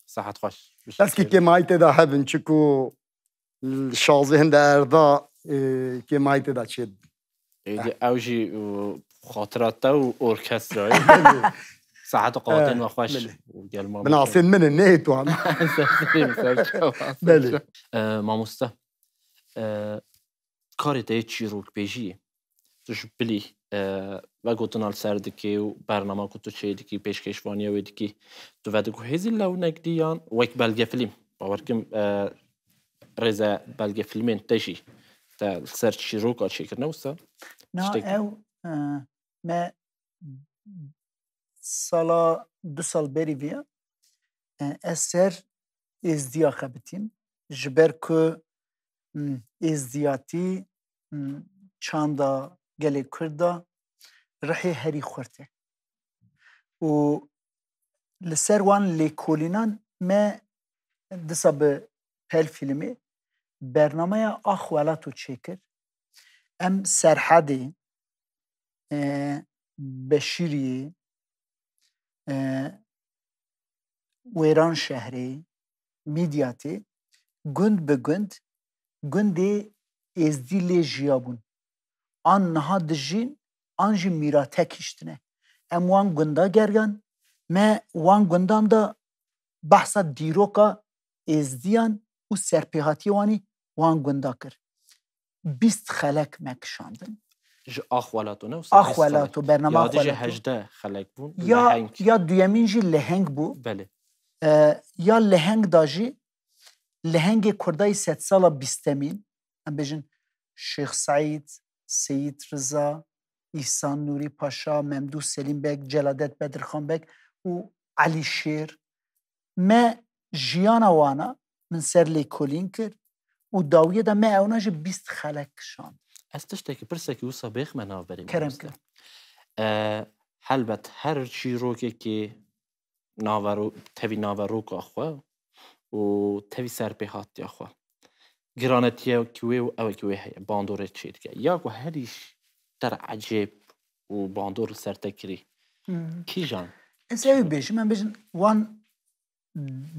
صحت خوش بس كي مايت دا هبن چكو شازهن دا ارضا كي مايت دا شد اوجي خاطراته واوركسترا صحت قواتين وخوش بنعصين من النيت وعم بله ماموستا کاری تا چی رو پیشی توش بلی و گوتنال سردکی و برنامه کو تو چه دیکی پیشکشوانی و دیکی تو وقتی کو هزی لو نگدیان و یک بلگه فیلم باورکم رضا بلگه فیلمین تجی تا سر چی رو کا چی کرده وستا نه او ما سالا 2 سال بری بیا اثر ازدیا خبتیم جبر که ازدیاتی چاندا گلی کرده رحی هری خورده و لسر وان لیکولینان ما دسا به پل فیلمی برنامه آخ ولاتو چکر ام سرحدی بشیری ویران شهری میدیاتی گند به گندی ازدی لی جیابون آن نها دجین آنجی میرا تکیشتنه ام وان گندا گریان ما وان گندام دا بحثا دیروکا ازدیان و سرپیهاتی وان گندا کر 20 خلق مکشاندن آخوالاتو نه آخوالاتو برنامه آخوالاتو آخوالاتو 18 خلق بون یا دویمین جی لهنگ بو بله یا لهنگ داجی لهنگ کردای 100 سالا 20 ام بجن شیخ سعید سید رضا ایسان نوری پاشا ممدو سلیم بک جلادت بدرخان بک و علی شیر ما جیانا وانا من سر لی کلین کرد و داویه دا ما اونا جی 20 خلق شان از تشتکی پرسکی و سابق مناف بریم کرم کرد حلبت هر چی روکه که تاوی ناوروک آخوا و تاوی سر بهات آخوا گرانتیه کوی و او کوی هیا باندور چید که یا کو هریش در عجیب و باندور سر تکری کی جان؟ از اوی بیشم من بیشم وان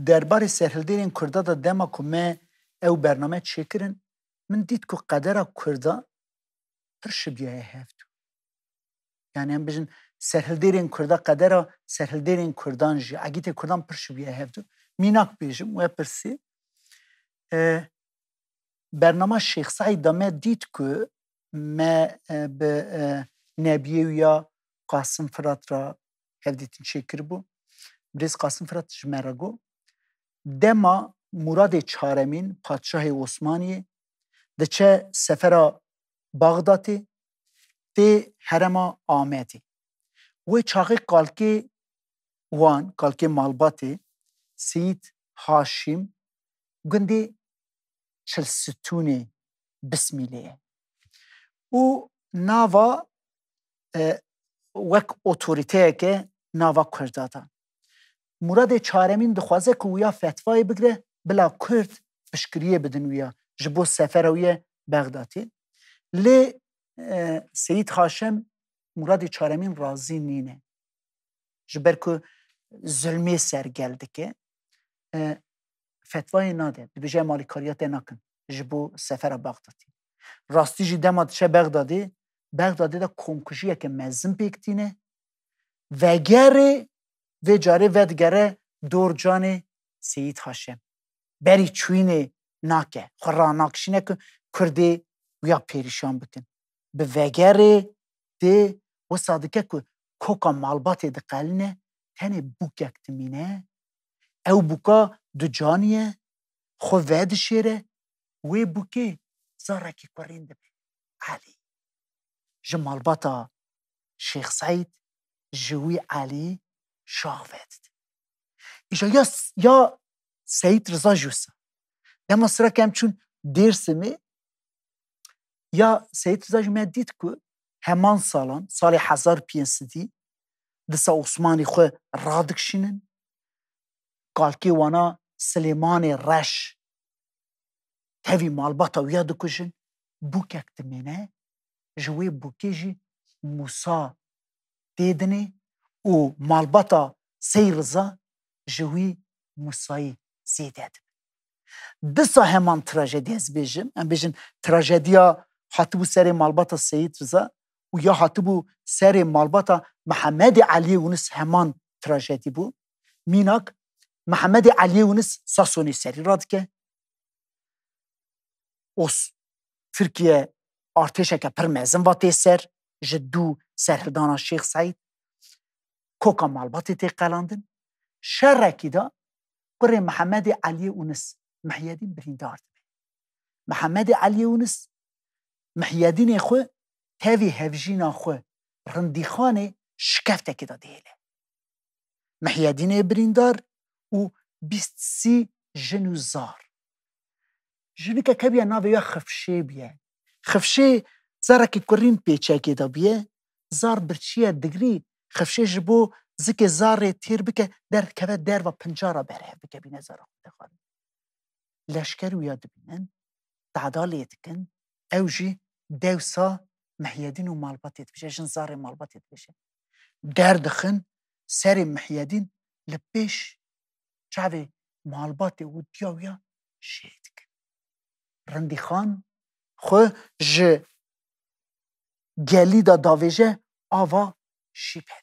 درباره سرهلدیرین کرده دا دما که ما او برنامه چه کرن من دید که قدر کرده پرش بیای هفتو یعنی هم بیشن سرهلدیرین کرده قدر سرهلدیرین کردان جی اگه تی کردان پرش بیای هفتو میناک بیشم و پرسی برنامه شیخ سعید دا ما دید که ما به نبیه یا قاسم فرات را هفدیتین چه کر بو بریز قاسم فرات جمعه گو دما مراد چارمین پادشاه عثمانی ده چه سفر بغدادی ده حرم آمدی و چاقی کالکی مالباتی سید هاشم گندی چل ستونی بسمیلیه و ناوا وک اوتوریته که ناوا کردادا مراد چارمین دخوازه که ویا فتوای بگره بلا کرد بشکریه بدن ویا جبو سفر ویا بغدادی لی سید هاشم مراد چارمین راضی نینه جبر که ظلمی سر گلده که فتوای ناده بجای مالیکاریات نکن جبو سفر بغدادی راستی جی دماد چه بغدادی دا کنکوشیه که مزم پیکتینه وگره و جاره ودگره دور جان سید هاشم بری چوینه ناکه خورا ناکشینه که کرده ویا پیریشان بکن به وگره ده و صادقه که کوکا مالبات ده قلنه تنه بوک اکتمینه او بوکا دو جانیه خو ود شیره و بوکه زارکی کرینده بی علی جمالباتا شیخ سعید جوی علی شاه ودد ایجا یا سید رضا جوسا دما سرا کم چون درسمی یا سید رضا جوی دید که همان سال 1500 دسا عثمانی خو رادکشینن کالکی وانا سلیمان رش تاوی مالباتا ویا دکشن بوک اکتمینه جوی بوکی جی موسا دیدنی و مالباتا سی رضا جوی موسای زیده دسا همان تراژدی از بیجم ام بیجن تراژدیا حتبو سر مالباتا سید رضا و یا حتبو سر مالباتا محمد علی ونس همان تراژدی بو میناک محمد علی ونس ساسونی سری راد که ترکیه ارتشه که پر مزن واتی سر جدو سرهردانا شیخ سعید کوکا مالباتی تی قلاندن شرکی دا قره محمد علی اونس محیدین بریندار دبی محمد علی اونس محیدین خو تاوی هفجینا خو رندیخانه شکفته که دا دیله محیدین بریندار و 23 جنو زار جنو که کبیه ناوه یا خفشه بیه خفشه زاره که کرین پیچه که دا بیه زار برچیه دگری خفشه جبو زک زار تیر بکه در که در و پنجارا بره بکه بینه زاره خود خواهد لشکر ویا دبینن تعدالیت کن او جی دوسا محیدین و مالباتیت بشه جنزار مالباتیت بشه دردخن سر محیدین لپیش چاوی مالبات و دیاویا شید کن رندی خان خو ج گلی دا داویجه آوا شیپه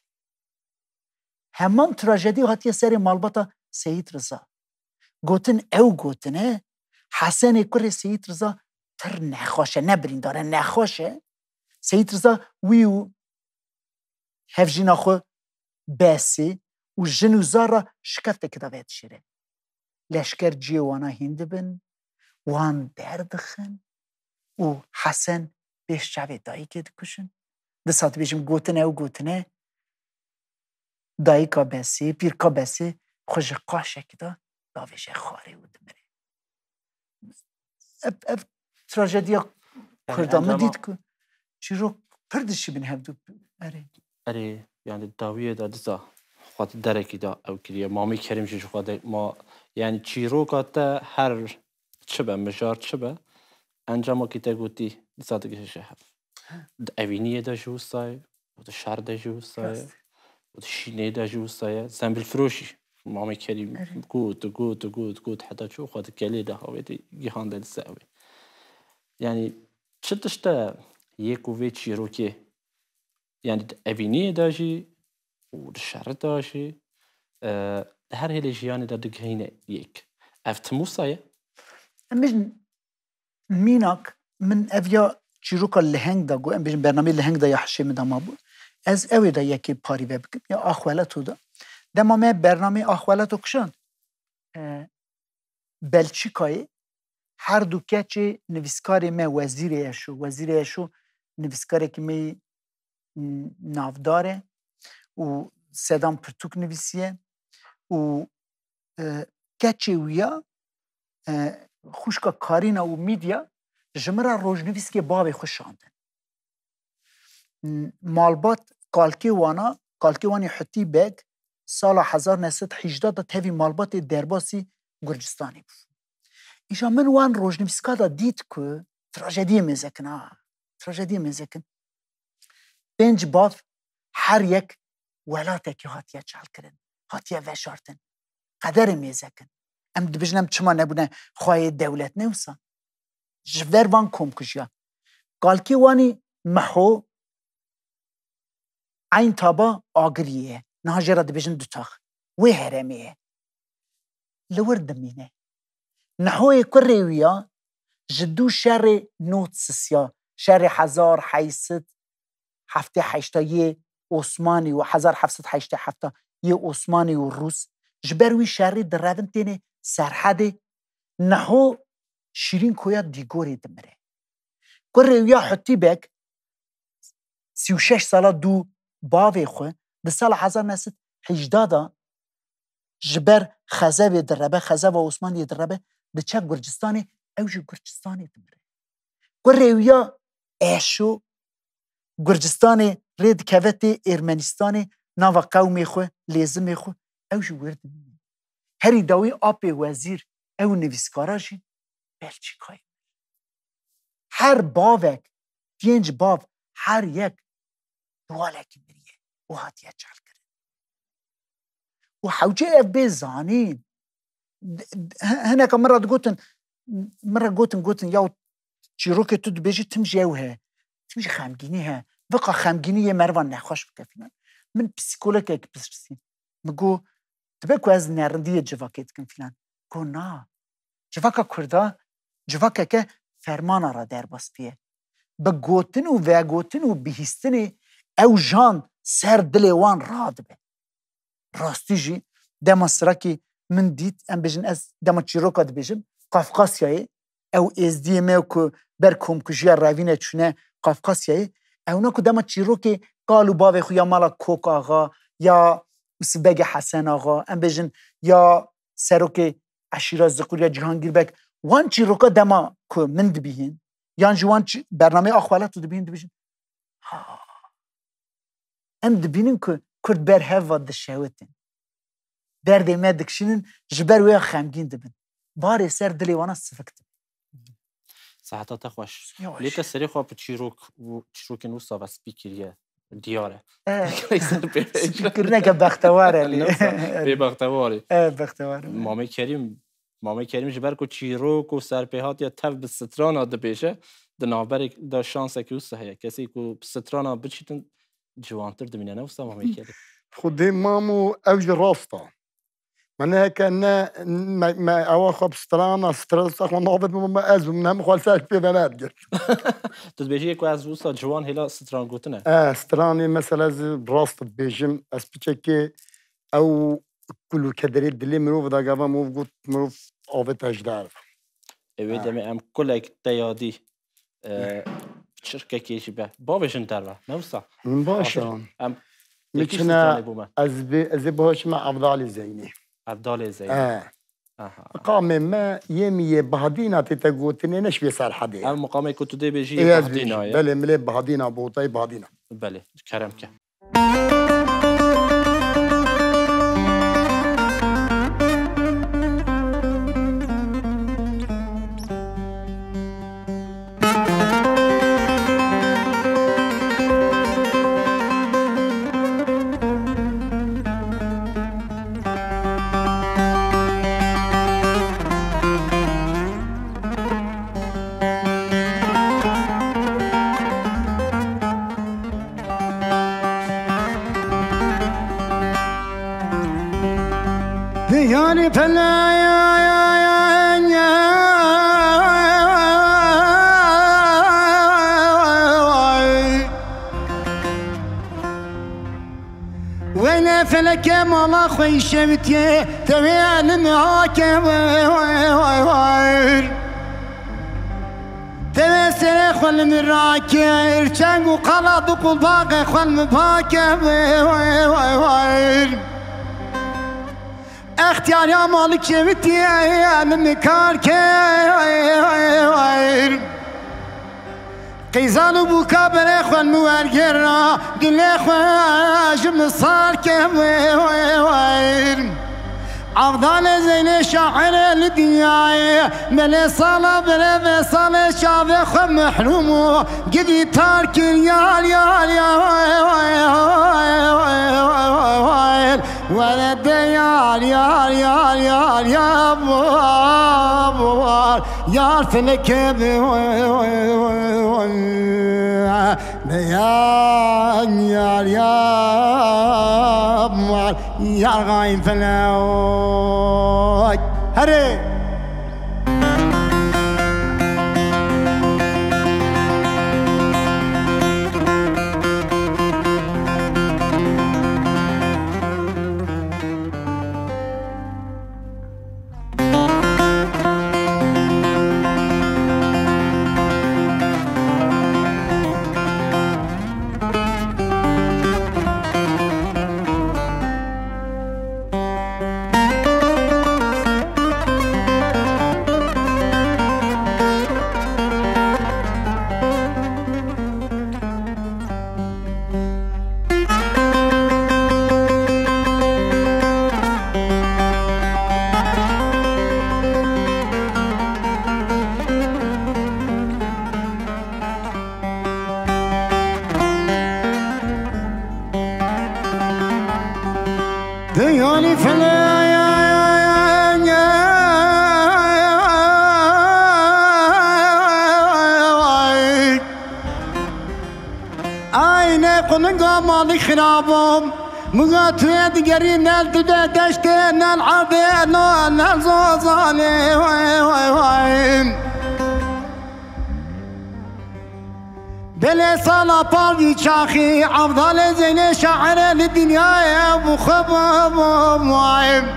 همان تراژدی هاتیه سر مالباتا سید رضا گوتن او گوتنه حسن کره سید رضا تر نخواشه نبرین داره نخواشه سید رضا ویو هفجینا خو بسی و جنو زارا شکفته کداوید شیره لشکر جیوانا هند بن وان دردخن و حسن بیش چاوی دایی که دکشن دسات بیشم گوتنه او گوتنه دایی که بسی پیر که بسی خوش قاشه کدا داویشه خاری و دمره اف تراژدیا کردامه دید که چی رو پردشی بین هفدو اره یعنی داویه دا دزا خواهد درکی دا او کریه مامی کریم چیش خواهد ما یعنی چی رو کاته هر چه به مجار چه به انجام که تا گوتی دزا دگیش هف اوینیه دا جوستای و دا شهر دا جوستای و دا شینه دا جوستای زنبیل فروشی مامی کریم گوت حتی چو خواهد گلی دا هاویدی گیهان دا دزاوی یعنی چه دشتا یک وی چی رو که یعنی اوینیه دا جی و دا شهر دا جی هر هلی جیانی دا دگهینه یک افتموسایه امبیجن میناک من اویا چیروکا لهنگ دا گو امبیجن برنامه لهنگ دا یا حشی مدا ما بود از اوی دا یکی پاری ببکم یا آخوالتو دا دما ما برنامه آخوالتو کشان بلچیکای هر دو کچه نویسکاری ما وزیر اشو نویسکاری که می نافداره و سدام پرتوک نویسیه و کچه ویا خوشکا کارینا و میدیا جمرا روزنویس که بابی خوش شاندن مالبات کالکی وانی حتی بگ سال 1918 دا تاوی مالبات درباسی گرجستانی بود ایشا من وان روزنویسکا دا دید که تراژدی میزکن بنج باف هر یک ولاته که هاتیه چال کرن هاتیه وشارتن قدر میزکن ام دبجنم چما نبونه خواهی دولت نوسا جور وان کم کشیا قالکی وانی محو این تابا آگریه نهاجره دبجن دوتاخ وی هرمیه لور دمینه نحوی کرویا جدو شر نوت سسیا شر 1787 یه عثمانی و 1787 یه عثمانی و روس جبروی شری در روان تینه سرحد نحو شیرین کویا دیگوری دمره کرویا حتی بک 36 ساله دو باوی خو ده سال 1918 دا جبر خزاوی دربه خزاو عثمانی دربه ده چه گرجستانی اوجی گرجستانی دمره کرویا ایشو گرجستانی رید کوتی ارمنستانی ناو قومی خو لیزمی خو اوجی ورد دمره هری داوی آپی وزیر او نویسکاراجی بلچیکای هر باوک 5 باو هر یک دوالکی بریه و هاتیه چال کرد و حوجه اف بزانین هناك مرة قوتن ياو چیروک تو دبیجی تمجی اوه تمجي خامگینی وقا خامگینی مروان نخوش بکفینا من پسیکولوگ اک بسرسیم مگو تبکو از نرندی جواکیت کن فیلان گو نا جواکا کردا جواکا که فرمانا را در باس پیه بگوتن و وگوتن و بهستن او جان سر دلوان راد به راستی جی دما سراکی من دید ام بجن از دما چیروکا دبیجم قفقاسیای او از دی میو که بر کمکجی روینه چونه قفقاسیای اونا که دما چیروکی قالو باوی خو یا مالا کوک آغا یا سبگ حسن آغا ام بجن یا سروک عشیراز زقور یا جهانگیر بک وان چیروکا دما که من دبیهن یان جوان برنامه آخوالت رو دبیهن دبیجن ام دبینن که کرد بر هوا دشاوتن درد ما دکشینن جبر ویا خمگین دبن باری سر دلی وانا سفکت ساعتها خوش لیت سری خواب چیروک نوسا و سپیکریه دیاره سپیکر که بختواره به بختواره بختواره مامه کریم جبر کو چیروک و سرپیهات یا تف به سترانا دبیشه دنابر دا شانسه که اوسه هیا کسی که سترانا بچیتن جوانتر دمینه نوسا مامه کریم خودی مامو اوج راستا من هيك ما اواخب سترانا سترس اخو نابد ما ازم نم خالصاش ببنات قلت تبيجي كو از وسط جوان هلا ستران قوتنا ستراني مثلا از براست بيجم اس بيتشكي او كل كدري دلي مروف دا قبا مو قلت مروف اوفت اجدار اويد ام كلك تيادي شركه كيشي به بابشن دروا نوصا من باشا مشنا از باش مع افضل زيني عبدالله زين مقام ما يمي بهدينا تتقوتني نشبي صار حدي المقام كنت دي بيجي بهدينا بله ملي بهدينا بوطي بهدينا بله كرمك يعني فلا وين فلك ما خوي شمتي تويان معاك تبسر خل مراكير كان قلب قلباق خل مباكر اختيار يا مالك شفتي من كاركير قيزان بوكا بريخوان موارجرنا قليخوان جم صار كوير عبدال زين شاعر الدنيا ملي صالة بريفي صالة شافي خم محرومو قدي تارك يا ولد يار يار فلك يا غاين فلاوي هري ديوني فلا أين قلنا مالي خرابهم مقاتل قرين الدشتين العبين الزوزاني بلي صلاة باري شاخي أفضل زين شاعر للدنيا يا أبو خباب معيم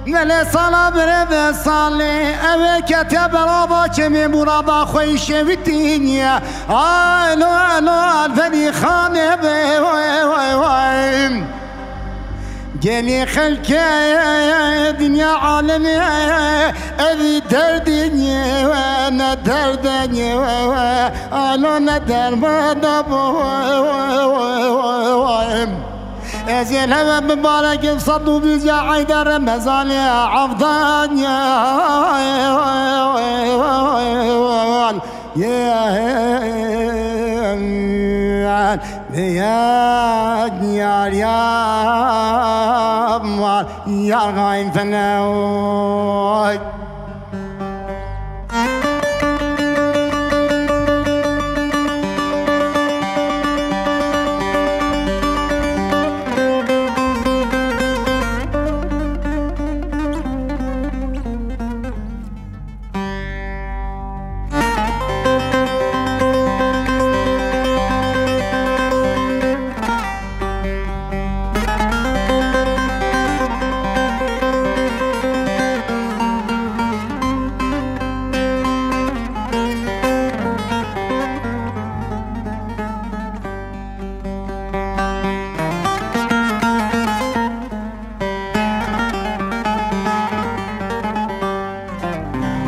بلي صلاة بريد صالي أبي كتب رابا كمي مرابا خوي شفتيني آلو الفدي خاني بي جاني خلك يا دنيا عالمي أبي دردني وأنا دردني أنا ندر ما ازين هم مبارك بصدو بيجا عيد رمضان يا عفضان يا غاين فناوي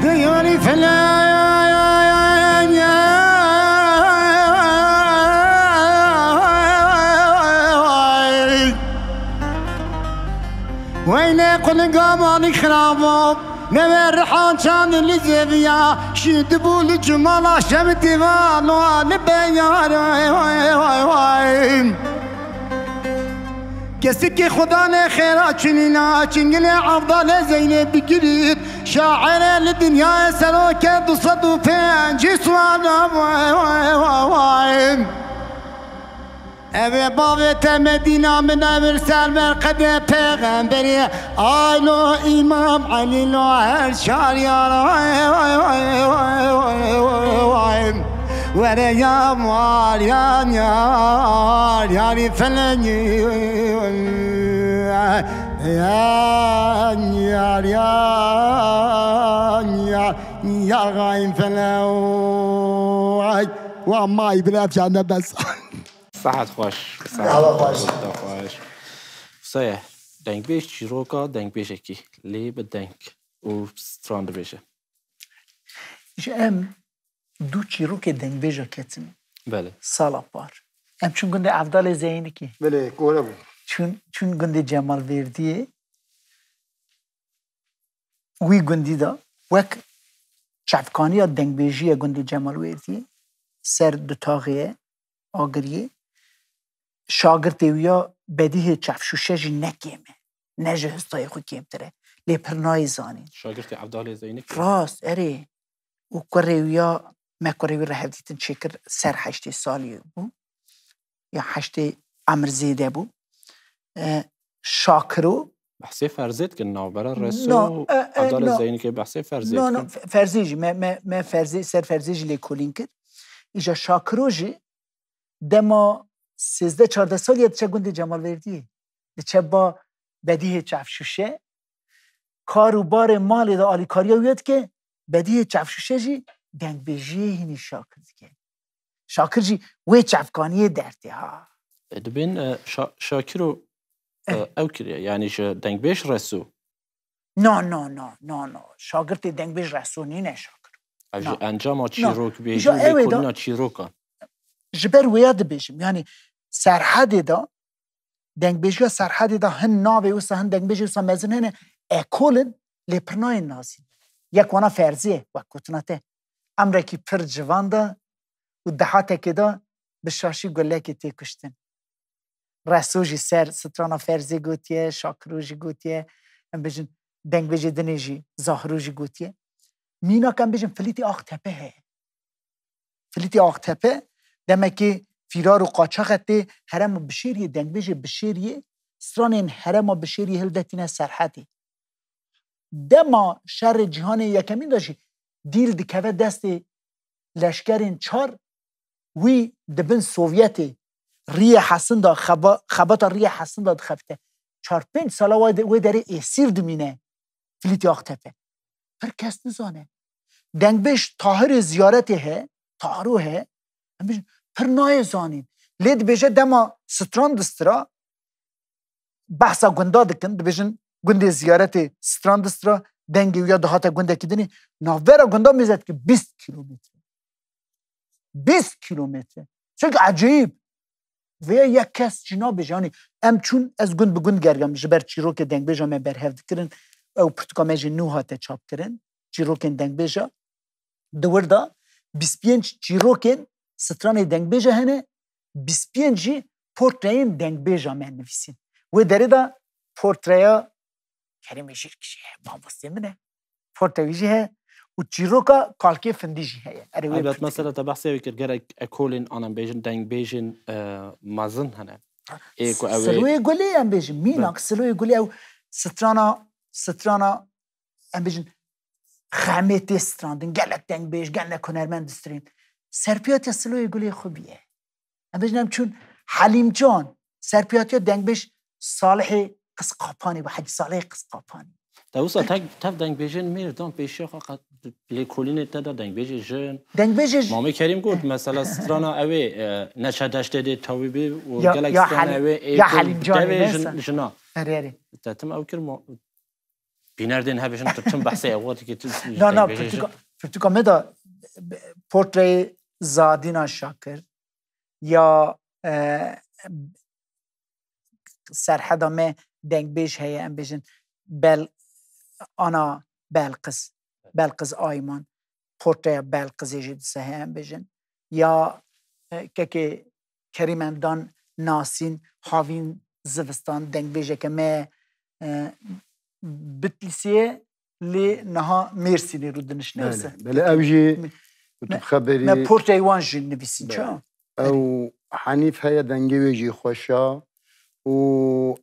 ديوني فلا وين قل قاماني خرابو نمر رحان كان اللي زبيا شدبو الجمال شم ديوان والبيان كسك خدا نه خیرات چنینا چنگل عبدال زینب بگیرید شاعر الدنیا سرو که 205 سوال اوه بابت مدینه من امر سلمان قد پیغمبری آلو امام علی لو هر شاریان وره یا ماریان یاری فلنی یا غایم فلو و مای بلاد جانب بس صحت خوش خوش صحیح دنگ بیش چیروکا دنگ بیش اکی لی به دنگ و ستراند بیشه ام دو چیروک دنگ بیجا کتن بله سالا پار ام چون گنده عبدال زینی کی بله گوره بود چون گنده جمال وردیه وی گندی دا وک چفکانی یا دنگ بیجی گنده جمال وردیه سر دو تاغیه آگریه شاگرد ویا بدیه چفشوشه جی نکیمه نجه هستای خود کیمتره لی پرنای زانین شاگرد عبدال زینی راست اره و کرویا ما کروی را هفدیتن چکر سر 8 سالی بو یا 8 عمر زیده بو شاکرو بحثی فرزید که نابرا رسو عبدال زینی که بحثی فرزید نه فرزیجی ما فرزی سر فرزیجی لی کلین کرد ایجا شاکرو جی دما 13-14 سالی چه گنده جمال وردیه چه با بدیه چفشوشه کارو بار مال دا آلی کاریا وید که بدیه چفشوشه جی دنگ بیجیه هینی شاکر دیگه شاکر جی وی چفکانی درده ها دبین شاکرو او کریه یعنی دنگ بیش رسو نه شاگرد دنگ بیش رسو نینه شاکر انجام چیروک بیجی و کلینا چیروکان جبر ویاد بیجیم یعنی سرحد دا دنگ بیجی سرحد دا هن ناوه اوسا هن دنگ بیجی اوسا مزن هنه اکولن لیپرنای نازین یک وانا فرزیه و کتناته امرکی پر جوان دا و دهاته که دا بشاشی گله که تی کشتن رسوجی سر سترانا فرزی گوتیه شاکروجی گوتیه ام بیجن دنگ بیجی دنیجی زاهروجی گوتیه مینا کم بیجن فلیتی آخ تپه هه فلیتی آخ تپه دمکی فیرار و قاچاق تی هرم بشیریه دنگ بیجی بشیریه ستران این هرم بشیریه هلدتینه سرحدی دما شر جهان یکمین داشی دیل دکوه دست لشکرین 4 وی دبن سوویتی ریه حسن دا خبات ریه حسن دا دخفته 4-5 ساله وی داره اسیر دمینه فلیتی آخ تپه پر کس نزانه دنگ بیش طاهر زیارته هه طاهرو هه پر نای زانین لید بیشه دما ستران دسترا بحثا گنده دکن بیشن گنده زیارت ستران دسترا دنگی یا دهات گنده که دنی ناوره گنده میزد که 20 کیلومتر 20 کیلومتر چون عجیب و یک کس جناب جانی ام چون از گند بگند گرگم جبر چیروک دنگ بیجا من برهفت کرن او پرتکامج نو هات چاپ کرن چیروک دنگ بیجا دور دا 25 چیروکن ستران دنگ بیجا هنه 25 پورترین دنگ بیجا من نویسین و داره دا پورتریا کریم شیر کشی ما بسته منه پورتویجی ه و چیروکا کالکی فندیجی ه البته مثلا تا بحثی کرد گرگ اکولین آنم بیجن دنگ بیجن مازن هنه سلوی گلی ام بیجن میناک سلوی گلی او سترانا ام بیجن خامتی ستراندن گلک دنگ بیج گلک هنرمند استرین سرپیاتی سلوی گلی خوبیه ام بیجنم چون حلیم جان سرپیاتی دنگ بیج صالح قص قاپانی و حج صالح قص قاپانی دوستا تف دنگ بیجن میردم پیشی خواهد لیکولین تدا دنگ بیجن دنگ بیج مامی کریم گفت مثلا سترانا اوی نشدشت دی تاویبی و گلک سترانا اوی یا حلیم جانی جنا اره تاتم او کرم بینردین هبشن ترتم بحثی اوقاتی که نه پرتوکا مدا پورتری زادینا شاکر یا سرحدا ما دنگ بیج هی ام بیجن بل آنا بلقز آیمان پورتری بلقز یجید سه ام بیجن یا که کریمندان ناسین هاوین زوستان دنگ بیجه که ما بتلیسیه لی نها مرسینی رو دنش نویسه بله اوجی خبری ما پورتری وان جن نویسین چا او حنیف هیا دنگی ویجی خوشا و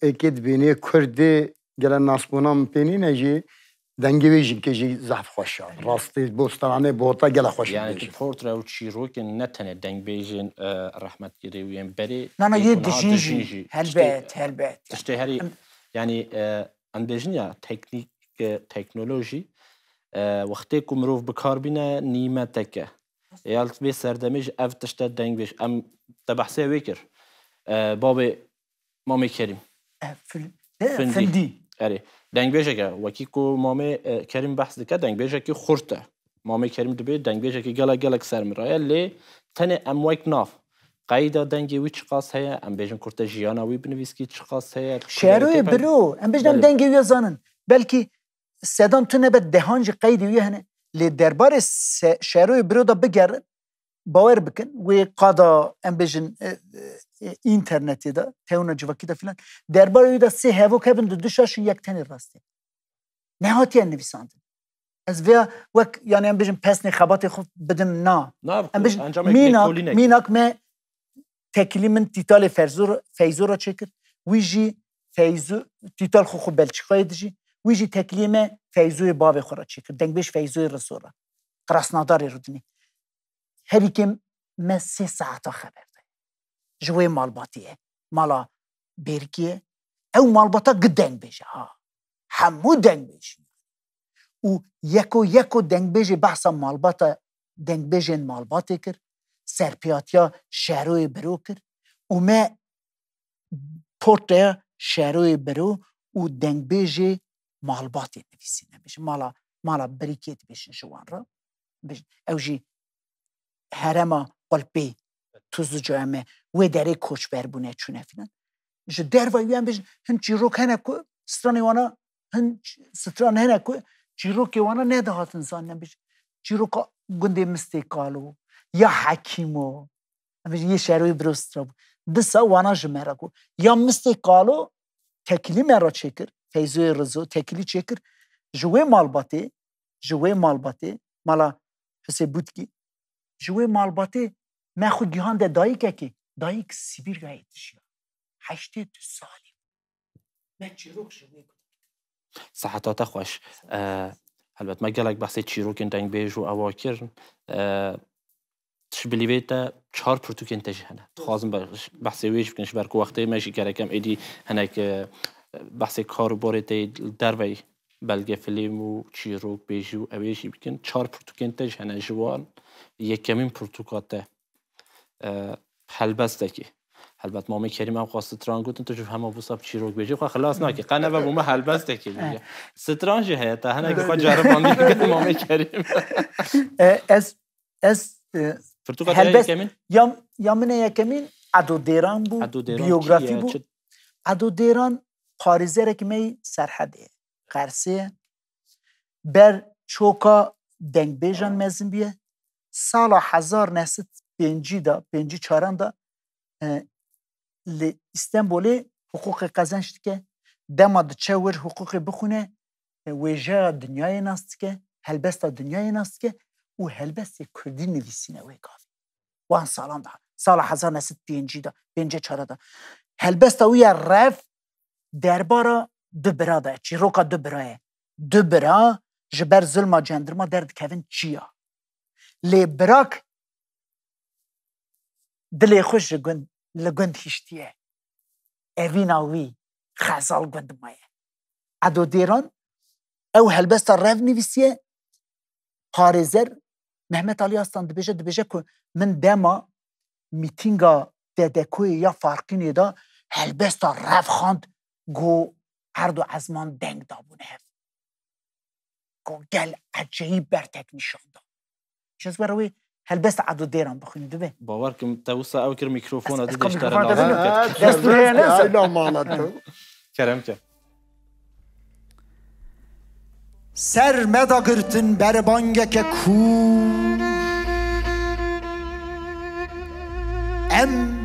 اکید بینی کردی گل ناسبونا مپینی نجی دنگی ویجی که جی زحف خوشا راستی بوستانه بوتا گل خوش یعنی تو پورتری و چیروک نتنه دنگ بیجن رحمت گیری ویم بری نه یه دشینجی هلبت تشتی هری یعنی اندیجن یا تکنولوژی وقتی که مروف بکار بینه نیمه تکه یالت بی سردمیج اف تشت دنگ بیش ام تبحثی ویکر باب مامی کریم فندی اره دنگ بیشه که وکی که مامی کریم بحث دکه دنگ بیشه که خورته مامی کریم دبی دنگ بیشه که گلک سر مرایه لی تنه ام ویک ناف قایدا دنگی وی چقاس هیا ام بیشن کرده جیانا وی بنویس کی چقاس هیا شعروی برو ام بیشن دنگی وی زانن بلکی سدان تو نبت دهانج قیدی وی هنه لی دربار شعروی برو دا بگر باور بکن و قادا ام بیشن اینترنتی دا تهونا جواکی دا فیلان دربار وی دا سه هفو کبن دو شاشون یک تنی راسته نهاتی نویساندن از ویا وک یعنی ام بیشن پس نخبات خوب بدم نا ام بیشن میناک ما تکلی من تیتال فیزورا چکر ویجی فیزو تیتال خو بلچیکای دجی ویجی تکلی ما فیزوی باب خورا چکر دنگ بیش فیزوی رسورا قراسناداری رو دنی هری که ما 3 ساعتا خبر ده جوی مالباتیه مالا برگیه او مالباتا گد دنگ بیشه همو دنگ بیشه و یکو دنگ بیشه بحثا مالباتا دنگ بیشه مالباتی کر سرپیاتیا شهروی برو کرد و ما پورتیا شهروی برو و دنگ بیجی مالباتی نویسین نمیشه مالا بریکیت بیشن شوان را اوجی هرما قلبی توزو جامعه و داره کوچ بربونه چونه فیلن جو در وایوی هم بیشن هن چیروک هنه که سترانی وانا هن ستران هنه که چیروک وانا نده هات انسان نمیشه چیروک گنده مستیقالو یا حکیمو یه شهروی برست را بود دسا وانا جمعه کو یا مستقالو تکلی مرا چکر فیزوی رزو تکلی چکر جوه مالباته مالا حسی بود کی جوه مالباته من خود گیهان ده دایی که دایی که سیبیر گاهی دشیا 8 سالی من چیروک جوه صحتات خوش البته ما گلک بحثی چیروک دنگ بیج و اواکر تشبليفيتا 4 بروتوكين تجهنا خازم بحثي ويش بكنش بركو وقتي ماشي كركم ايدي هناك بحثي كاربوريتي دروي بلغه فيلم و چيروك بيجو اويش بكن 4 بروتوكين تجهنا جوان يكمين بروتوكاته حلبستكي البته مامی کریم هم خواست ستران گفتن تو شوف همه بوساب چیروک بيجي خو خلاص ناكي قنا بابو ما حلبستكي بيجي ستران جه تا هناك خو جربان دي مامی کریم اس هلبست یا من یکمین عدو دیران بو بیوگرافی بو عدو دیران پاریزه که می سرحده قرصه بر چوکا دنگ بیجان مزن بیه سال 1905 دا 54 دا استانبولی حقوق قزنشت که دماد چور حقوق بخونه ویجا دنیای ناست که هلبست دنیای ناست که او هلبست کردی نویسینه وی گاوی وان سالان دا سال 1905 دا 54 دا هلبست وی رف دربارا دو برا دا چی روکا دو براه دو برا جبر ظلم جندرما درد کوین چیا لی براک دلی خوش لگند هشتیه اوین آوی خزال گند مایه عدو دیران او هلبستا رف نویسیه پارزر محمد علی آستان دبیجه که من دما میتینگا ددکوی یا فارقینی دا هلبستا رف خاند گو هر دو ازمان دنگ دابونه هف گو گل عجیب برتک نشان دا شاز بروی هلبست عدو دیران بخونید ببین باور کم توسا او کر میکروفون از ادیش میکروفون ترن کرم که سر مدا گرتن بر بانگ که کور ام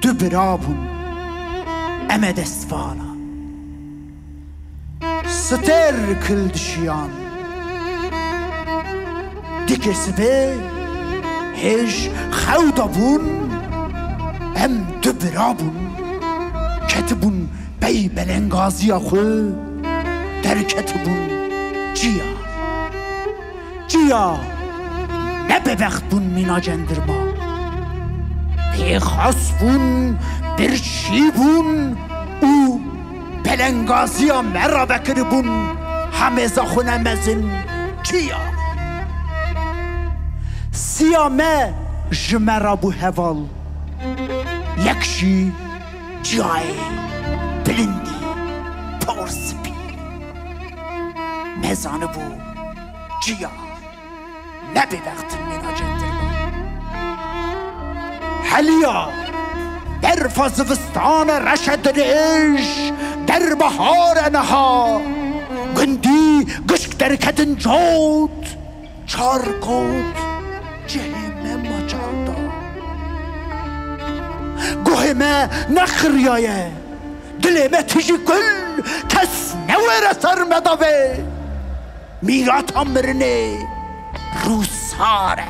دو برابون ام دستفالا ستر کلدشیان دیکسی به هش خودا بون ام دو برابون کتبون بی بلنگازی خو در کتبون جیا نه به وقت بون مینا جندرما پیخاس بون برشی بون او بلنگازی ها مرا بکر بون همه زخونه مزن جیا سیامه جمرا بو هوال یکشی جای بلندی پورسپی مزانه بو جیا نبی وقت مینا جندرما حلیا در فازوستان رشد ریش در بهار نها گندی گشک در کتن جود چارکود جهنه مجادا گوهمه نخریایه دلمه تیجی کل کس نویر سر مداوه میرات امرنه روساره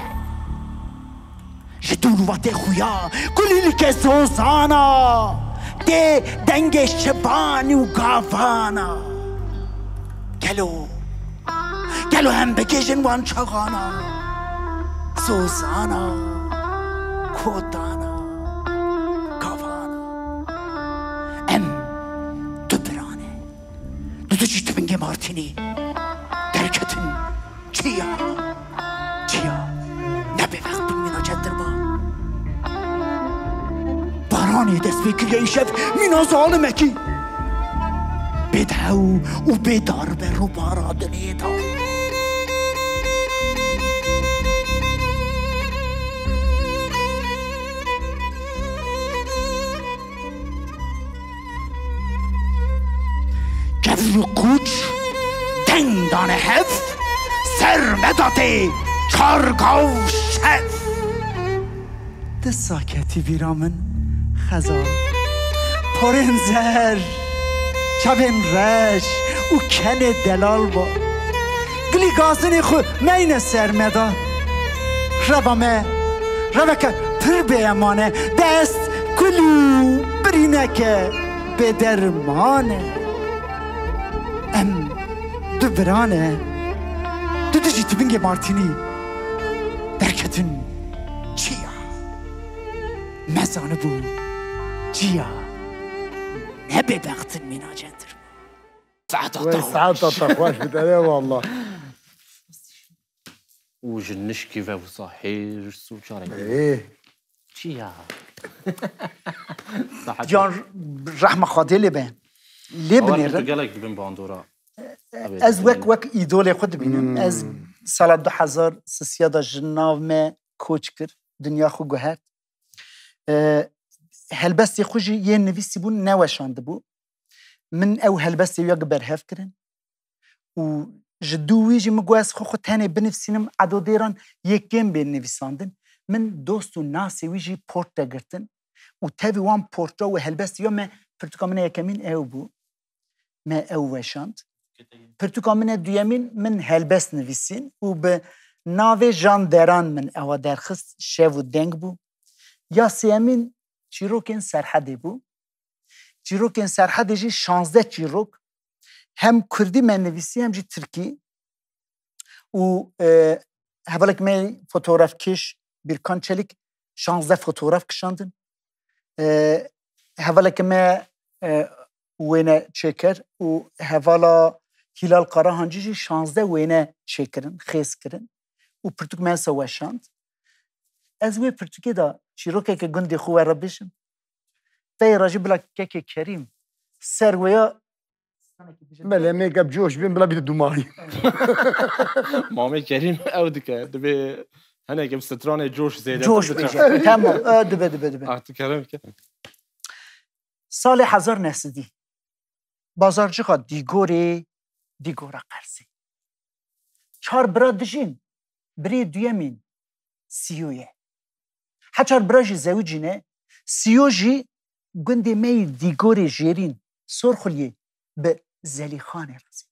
جدول وقت خویا کلیلی که زوزانا ده دنگ شبانی و گافانا گلو هم بکشن وان چاقانا زوزانا کودانا گافانا ام دو برانه دو جیتو بنگه مارتینی درکتن چیا نبه وقت بمینا جدر با بارانی دست بکریه این شب مینا ظالمه کی بدهو و بدار به رو بارادنه دا گفر کوچ دندان هف سر مداده چارگاو شف ده ساکتی بیرامن خزال پرین زر چبین رش او کن دلال با گلی گازنی خود مین سر مدا روه که پر بیمانه دست کلو برینه که به درمانه ام دو برانه دو جیتو بینگه مارتینی درکتون چیا مزانه بو چیا نبه بختن مینا جندر ساعت تخواش بتاعي والله وجنشكي في صحيح سوچاره ايه چیا جان رحمه خاطر لبن گلک ببین باندورا از وک ایدول خود بینم از سال 2013 دا جناو ما کوچ کرد دنیا خو گوهد هلبستی خوشی یه نویسی بون نوشانده بو من او هلبستی یا برهف کرن و جدوی جی مگوز خو تنه بنفسینم عدو دیران یکم بین نویساندن من دوست و ناسی ویجی پورتا گرتن و تاوی وان پورتا و هلبستی یا من پرتوکا من یکمین او بو ما او وشاند پرتوکا من دویمین من هلبست نویسین و به ناوی جان دران من او درخست شو و دنگ بو یا سیمین چیروکین سرحدی بو چیروکین سرحدی جی 16 چیروک هم کردی من نویسی هم جی ترکی و هولک می فوتوغراف کش بیرکان چلیک 16 فوتوغراف کشاندن هولک می وینه چکر و هوالا هلال قرا هنجی جی 16 وینه چکرن خیس کرن و پرتوک من سواشاند از وی پرتوکی دا چیروکه که گندی خواه را بشم تای راجی بلا که کریم سر ویا بله میگم جوش بیم بلا بیت دومایی مامي كريم او دكا دبي هنا كم سترانه جوش زياده جوش بیشه تمام دبه اعطي كلام كده سال 1000 نسدی بازارچی خواد دیگورا قرسی 4 برا دجین بری دویمین سیویه هچار براجی زوجینه سیوجی گندی می دیگوری جیرین سرخلیه به زلیخان رازی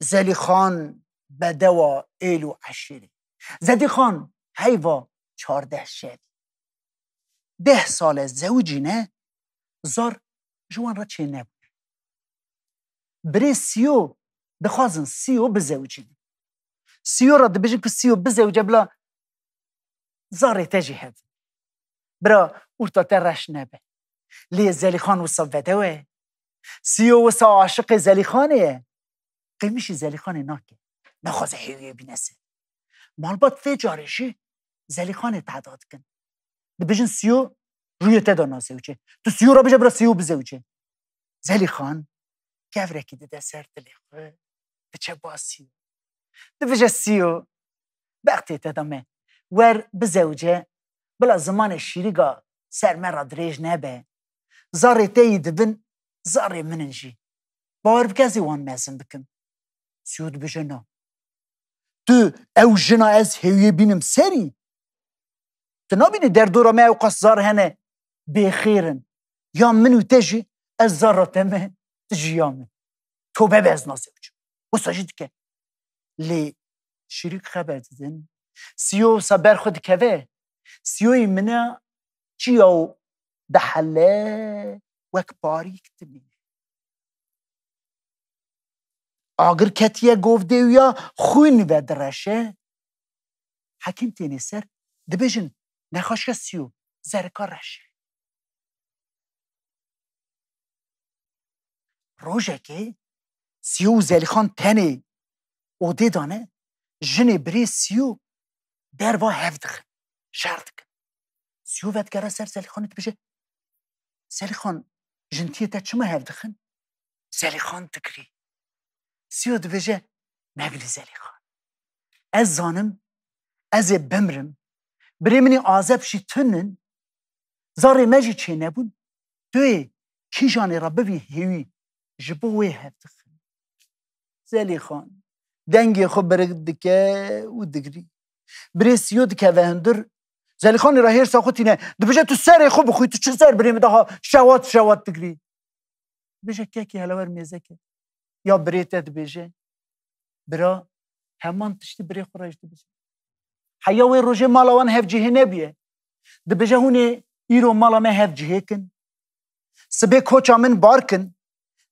زلیخان بدوا ایلو عشیری زلیخان حیوا 14 شد 10 سال زوجینه زار جوان را چه نبود بری سیو دخوازن سیو بزوجینه سیو را دبیجن که سیو بزوجه بلا زاره تجی هد برا ارتا ترش نبه لی زلیخان وصا بدوه سیو وصا عاشق زلیخانه قیمشی زلیخانه ناکه نخوازه حیویه بینسه مالبات فی جارشی زلیخانه تعداد کن دبیجن سیو روی تدا نازوچه تو سیو را بجه برا سیو بزوچه زلیخان گورکی ده سر دلیخوه بچه با سیو دبیجه سیو وقتی تدامه ور بزوجه بلا زمان شیریگا سر مرا دریج نبه زاری تایی دبن زاری مننجی باور بکزی وان مزن بکم سیود بجه نا تو او جنا از هیوی بینم سری تو نبینی در دورا ما او قص زار هنه بخیرن یا منو تجی از زاراتمه تجی یامن تو ببز نازوج و ساجد که لی شیریک خبر دیدن سیو صبر خود که سیوی منه چیو دحله وک باریک تبینه آگر کتیه گفته یا خوین و درشه حکیم تینی سر دبیجن نخواش که سیو زرکا رشه روژه که سیو زلیخان تنه او دیدانه جنه بری سیو در و هفت خن شرط کن سیو ودگره سر زلیخانه بشه زلیخان جنتیه تا چما هفت خن زلیخان تکری سیو بشه نگلی زلیخان از زانم از بمرم بری منی آزب شی تنن زاری مجی چه نبون دوی کی جانی را ببی هیوی جبوی هفت خن زلیخان دنگی خو برد دکه و دگری بری سیو دکه و هندر زلیخانی را هیر ساخوتینه دو بجه تو سر خو بخوی تو چه سر بریم daha شوات دگری بجه که هلوار میزه که یا بری تد بجه برا همان تشتی بری خوراج دو بجه حیاوی روژه مالاوان هف جهه نبیه دو بجه هونه ایرو مالا ما هف جهه کن سبه کوچا من بار کن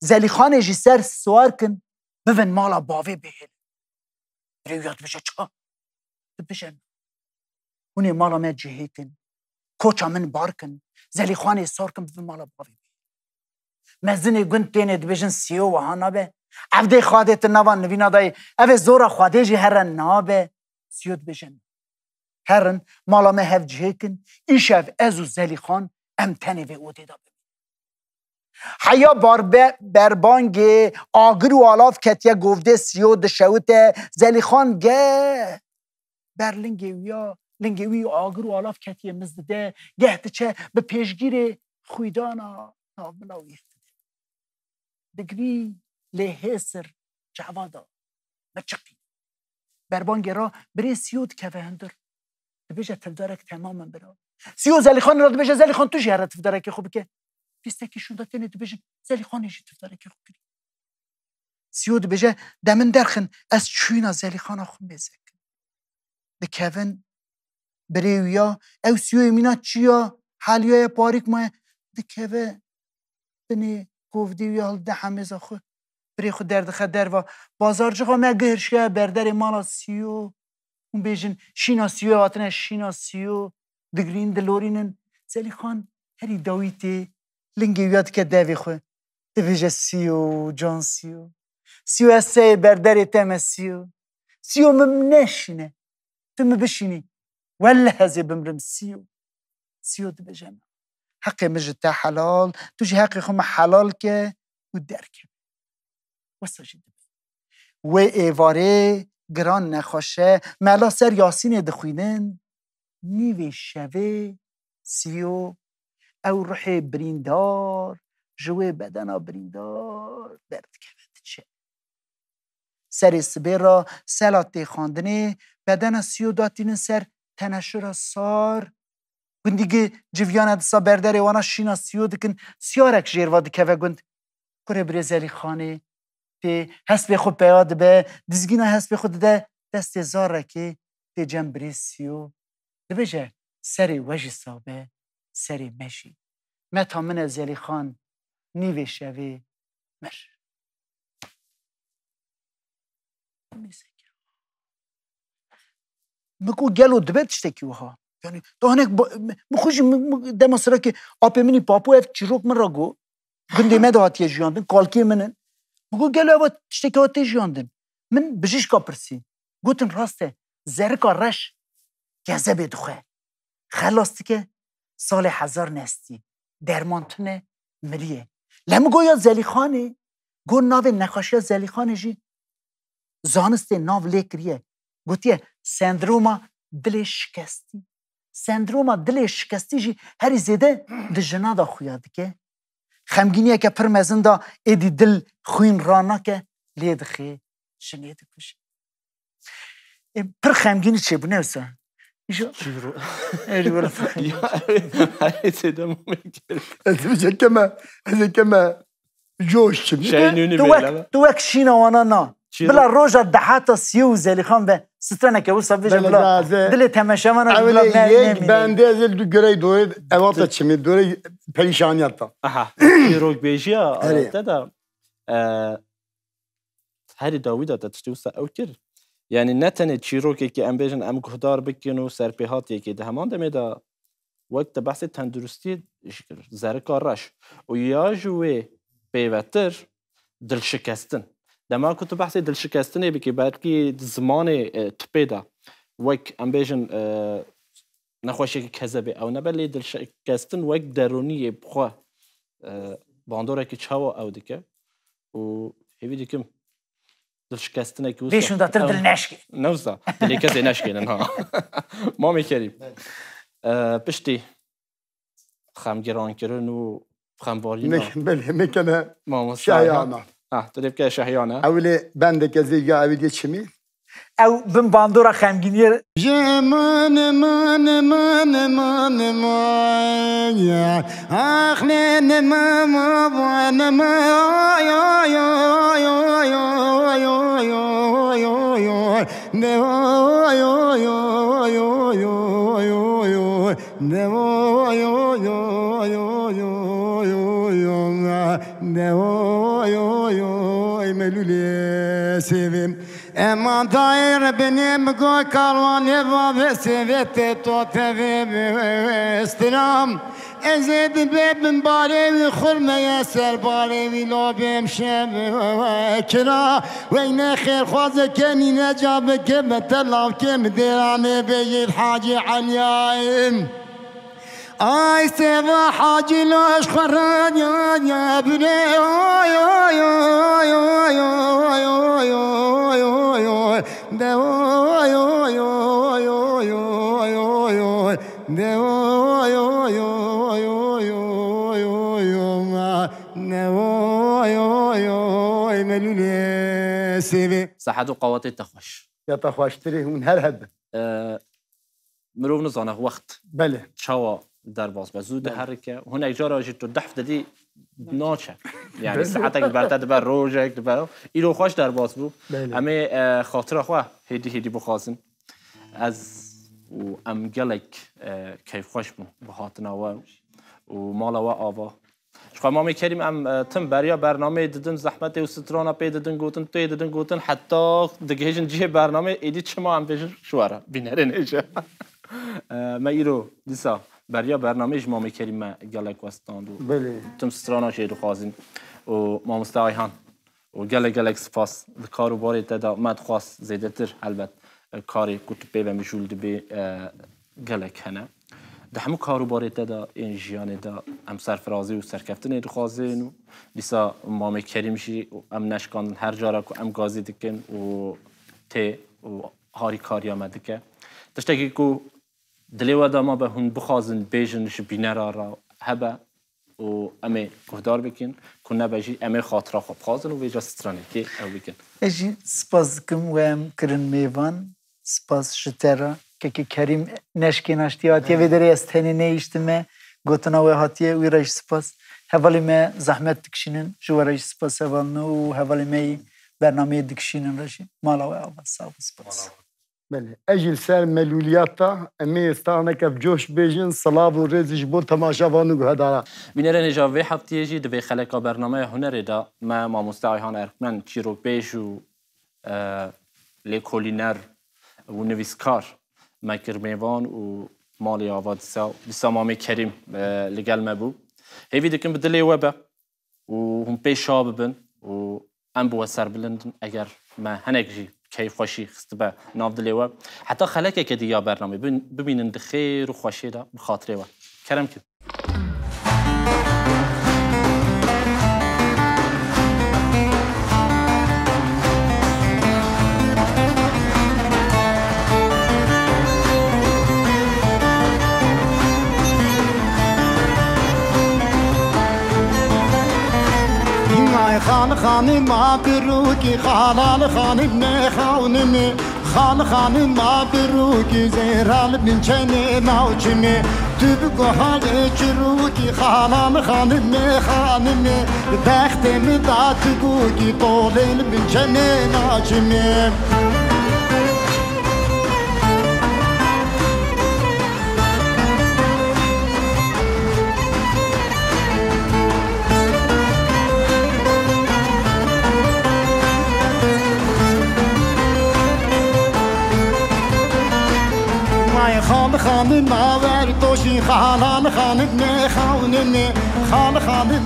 زلیخانی جی سر سوار کن بون مالا باوی بهل بریویات بشه چا بشه اونی مالا ما جهی کن کوچا من بار کن زلیخانی سار کن بون مالا باوی بهل مزنی گند تینه دبیشن سیو و هانابه عبده خواهده نوان نوینا دای اوه زورا خواهده جی هرن نابه سیو دبیشن هرن مالا ما هف جهی کن ایشف ازو زلیخان امتنه و اوده دا حیا بربانگ آگر و آلاف کتیه گفته سیو دشوته زلیخان گه برلنگ ویا لنگی وی آگر و آلاف کتیه مزده گهت چه به پیشگیر خویدانا نابلاوی دگری لهسر جوادا بچقی بربانگرا بری سیود که هندر دبیجه تفدارک تماما برا سیو زلیخان را دبیجه زلیخان تو جهره تفدارک خوب که فیستکی شونده تینه دبیجه زلیخان ایجی تفدارک خوب کری سیو دبیجه دمن درخن از چوینا زلیخان خون بیزک دکوین بریویا او سیو ایمینا چیا حالیای پاریک ما دکوه بنی گفتی حال ده همیزا خو بری خود درد خدر و بازارچه ما گهرشه بردر مالا سیو اون بیشن شینا سیو آتنه شینا سیو دگرین دلورینن زلی خان هری داویتی لنگی یاد که دوی خو دویجه سیو جان سیو سه بردر تم سیو ممنشینه تو مبشینی ولا هزی بمرم سیو دبیجه حقی مجد حلال توجي حقي خم حلال که و درک وساجد و ایواره گران نخواشه ملا سر یاسین دخوینن نیوی شوه سیو او روح بریندار جوه بدنا بریندار برد کرد چه سر سبیرا سلاتی خواندنه بدنا سیو داتین سر تنشر سار گندگی جویان دسا بردر وانا شینا سیو دکن سیارک جیروا دکوه گند کره برزلی خانه تی هست به خود پیاد به دزگینا هست به خود ده دست زاره که تی جم بریز سیو دبیجه سری وجی صابه سری مشی متا من زلی خان نیوی شوی مر مکو گلو دبت شتکی وها یعنی تو هنک مخوش دم سرا که آپ منی پاپو اف چیروک من را گو گنده مد هاتی جیاندن کالکی منن مگو گلو اوا تشتکی هاتی جیاندن من بجیش کا پرسی گوتن راسته زرکا رش گزه بدخواه خلاستی که سال 1000 نستی درمانتونه ملیه لما گویا زلیخانه گو ناو نخاشی زلیخانه جی زانسته ناو لیکریه گوتیه سندروما دل شکستی سندروما دل شکستی جی هری زیده ده جنا دا خویاد که خمگینیه که پر مزن دا ایدی دل خوین رانا که لید خی شنید کش پر خمگینی چه بونه وسا چی رو؟ ایجو برا یا هری زیده ممکن از کما جوش چی شاینونی بیلم تو وک شینا وانا نا بلا روژا دهاتا سیو زلی خان به سترنه که وسا بیجه بلا دل تمشه مانا بلا یک بنده از دو گره دوید اواتا چمی دوره پریشانیت تا اها چیروک بیجی ها دادا هری داویدا دا تشتی وسا او کر یعنی نتنه چیروکی که ام بیجن ام گهدار بکن و سرپیهاتی که ده همان دمی دا وقت بحث تندرستی زرکار رش و یا جوه پیوتر دل شکستن دما كنت بحثي دل شكستني بكي بعدكي زماني تبيدا وك امبيجن نخوشي كذبه او نبلي دل شكستن وك درونيه بخوا باندورا كي تشاو او ديك و هيبي ديكم دل شكستني كي بيشون دا تر دل نشكي نوزا دل كذا نشكي نها مامي كريم بشتي خم جران كرن و خم بارينا مكنه ماما شايانا تريب كده شهيانة اولی بنده که زیگا اولی چمی او بن باندورا خمگینیر جمان من من من من يا اخلين ما ما ما يا يا يا يا يا يا يا يا يا يا يا يا ملولي سيفم اما داير بني مقو كارواني باب سيفت تو تفي استلام ازيد بيب من بالي خرمه يسر بالي لو بمشم كرا وين خير خوازك اني نجابك متلاو كم ديراني بيجي الحاجي عليايم اي سيبا حاجي لوش خران يا بني يا يا يا يا يا يا يا يا نوای ملولی سیوی صحت و قوات تخوش یا تا خوشتری هون هر هب مرو نزانه وقت بله چاوا در باز بزود حرکه هون اجاره اجی تو دفت دادی ناچه یعنی ساعتك برتد بر روزك بر ایرو خوش در باز بو اما خاطر خو هدی بخواسن از و ام گلک کیف خوش بو بهاتنا و مالا و آوا شو ما میکردیم ام تم بریا برنامه دیدن زحمت و سترانا پیدادن گوتن پیدادن گوتن حتی دگهشن جه برنامه ایدی چما ام پیش شواره بینرن ایجا ما ایرو دیسا بریا برنامه ما میکردیم ما گلک وستان و بله تم سترانا شیدو خوازیم و ما مستعیان و گلک سپاس کارو باری تدا مد خواست زیاده تر البته کاری کتبی و مشغول دبی گلک هنه ده همه کارو باری تدا این جیان دا ام سرفرازی و سرکفتن ادخازین و لیسا ما میکردیم شی و ام نشکان هر جارا که ام گازی دکن و تی و هاری کاری آمده که داشته که دلی و دا ما به هون بخوازن بیجنش بینرا را هبه و امی گهدار بکن که نباجی امی خاطره خوب خوازن و ویجا سترانه که او بکن اجی سپاس کم و ام کرن میوان سپاس شتره که کریم نشکی نشتیاتی و داری استهنی نیشتمه گوتنا و هاتیه وی رایش سپاس حوالی ما زحمت دکشینن جو رایش سپاس حوالنا و حوالی ما برنامه دکشینن راشی مالا و آواز سپاس بله اجل سر ملولیاتا امی استانه که بجوش بیجن صلاب و ریزش بود تماشا وانو گهدارا بینرن اجاوه هفتیه جی دوی خلقا برنامه هنری دا ما مستعیان ارکمن چیروک بیش و لیکولینر و نویسکار مکر میوان و مالی آواد دیسا مامی کریم لگل مبو هیوی دکن بدلی وبه و هم پیش ببن و ام بو سر بلندن اگر ما هنک جی کیف خوشی خستبه ناف دلی وب حتی خلقه که دیا برنامه ببینن دخیر و خوشی دا بخاطره وب کرم کد خان ما بروکی خالال خان خانم خان ما بروکی زیرال بن چنه ناوچمه تو بگو حال چروکی خالال خانم بخت مدات گوکی طولن بن چنه ناوچمه خان ما ورتوشي خالان خان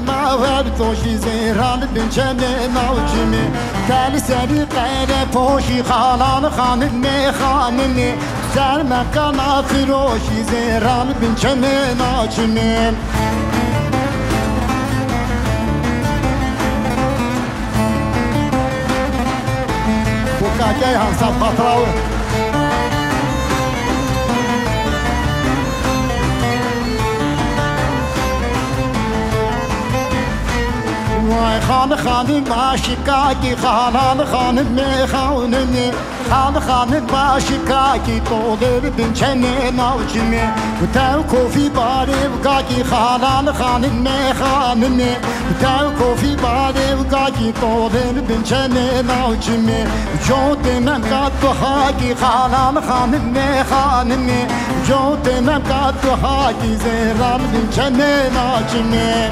ما ورتوشي زيران بن شمي موجمي تالي سري قيرة فوشي خالان خان سر مكان فروشي زيران بن شمي موجمي وكاكي هنصب خطراوي خان ما شكاكي خان مخاونني خان ما شكاكي طول بن شني ناوجمي وتاوكو في باري وكاكي خان مخانني وتاوكو في باري وكاكي طول بن شني ناوجمي جوت من قد حاكي خان مخانني جوت من قد حاكي زيران بن شني ناوجمي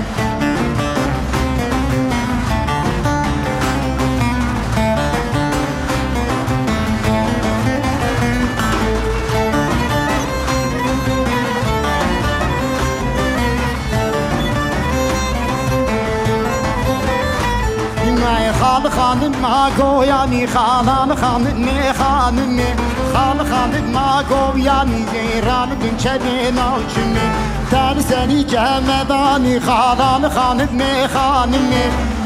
خان ما گویانی خانان ما گویانی زیران بن چنه ناوچمه تر سری جمدانی خانان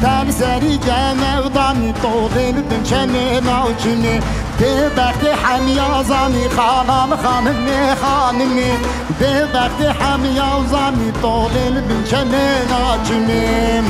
تر سری جمدانی طولن بن چنه ناوچمه به وقت همیازانی خانم خانمی به وقت همیازانی طول بنچنه ناچمیم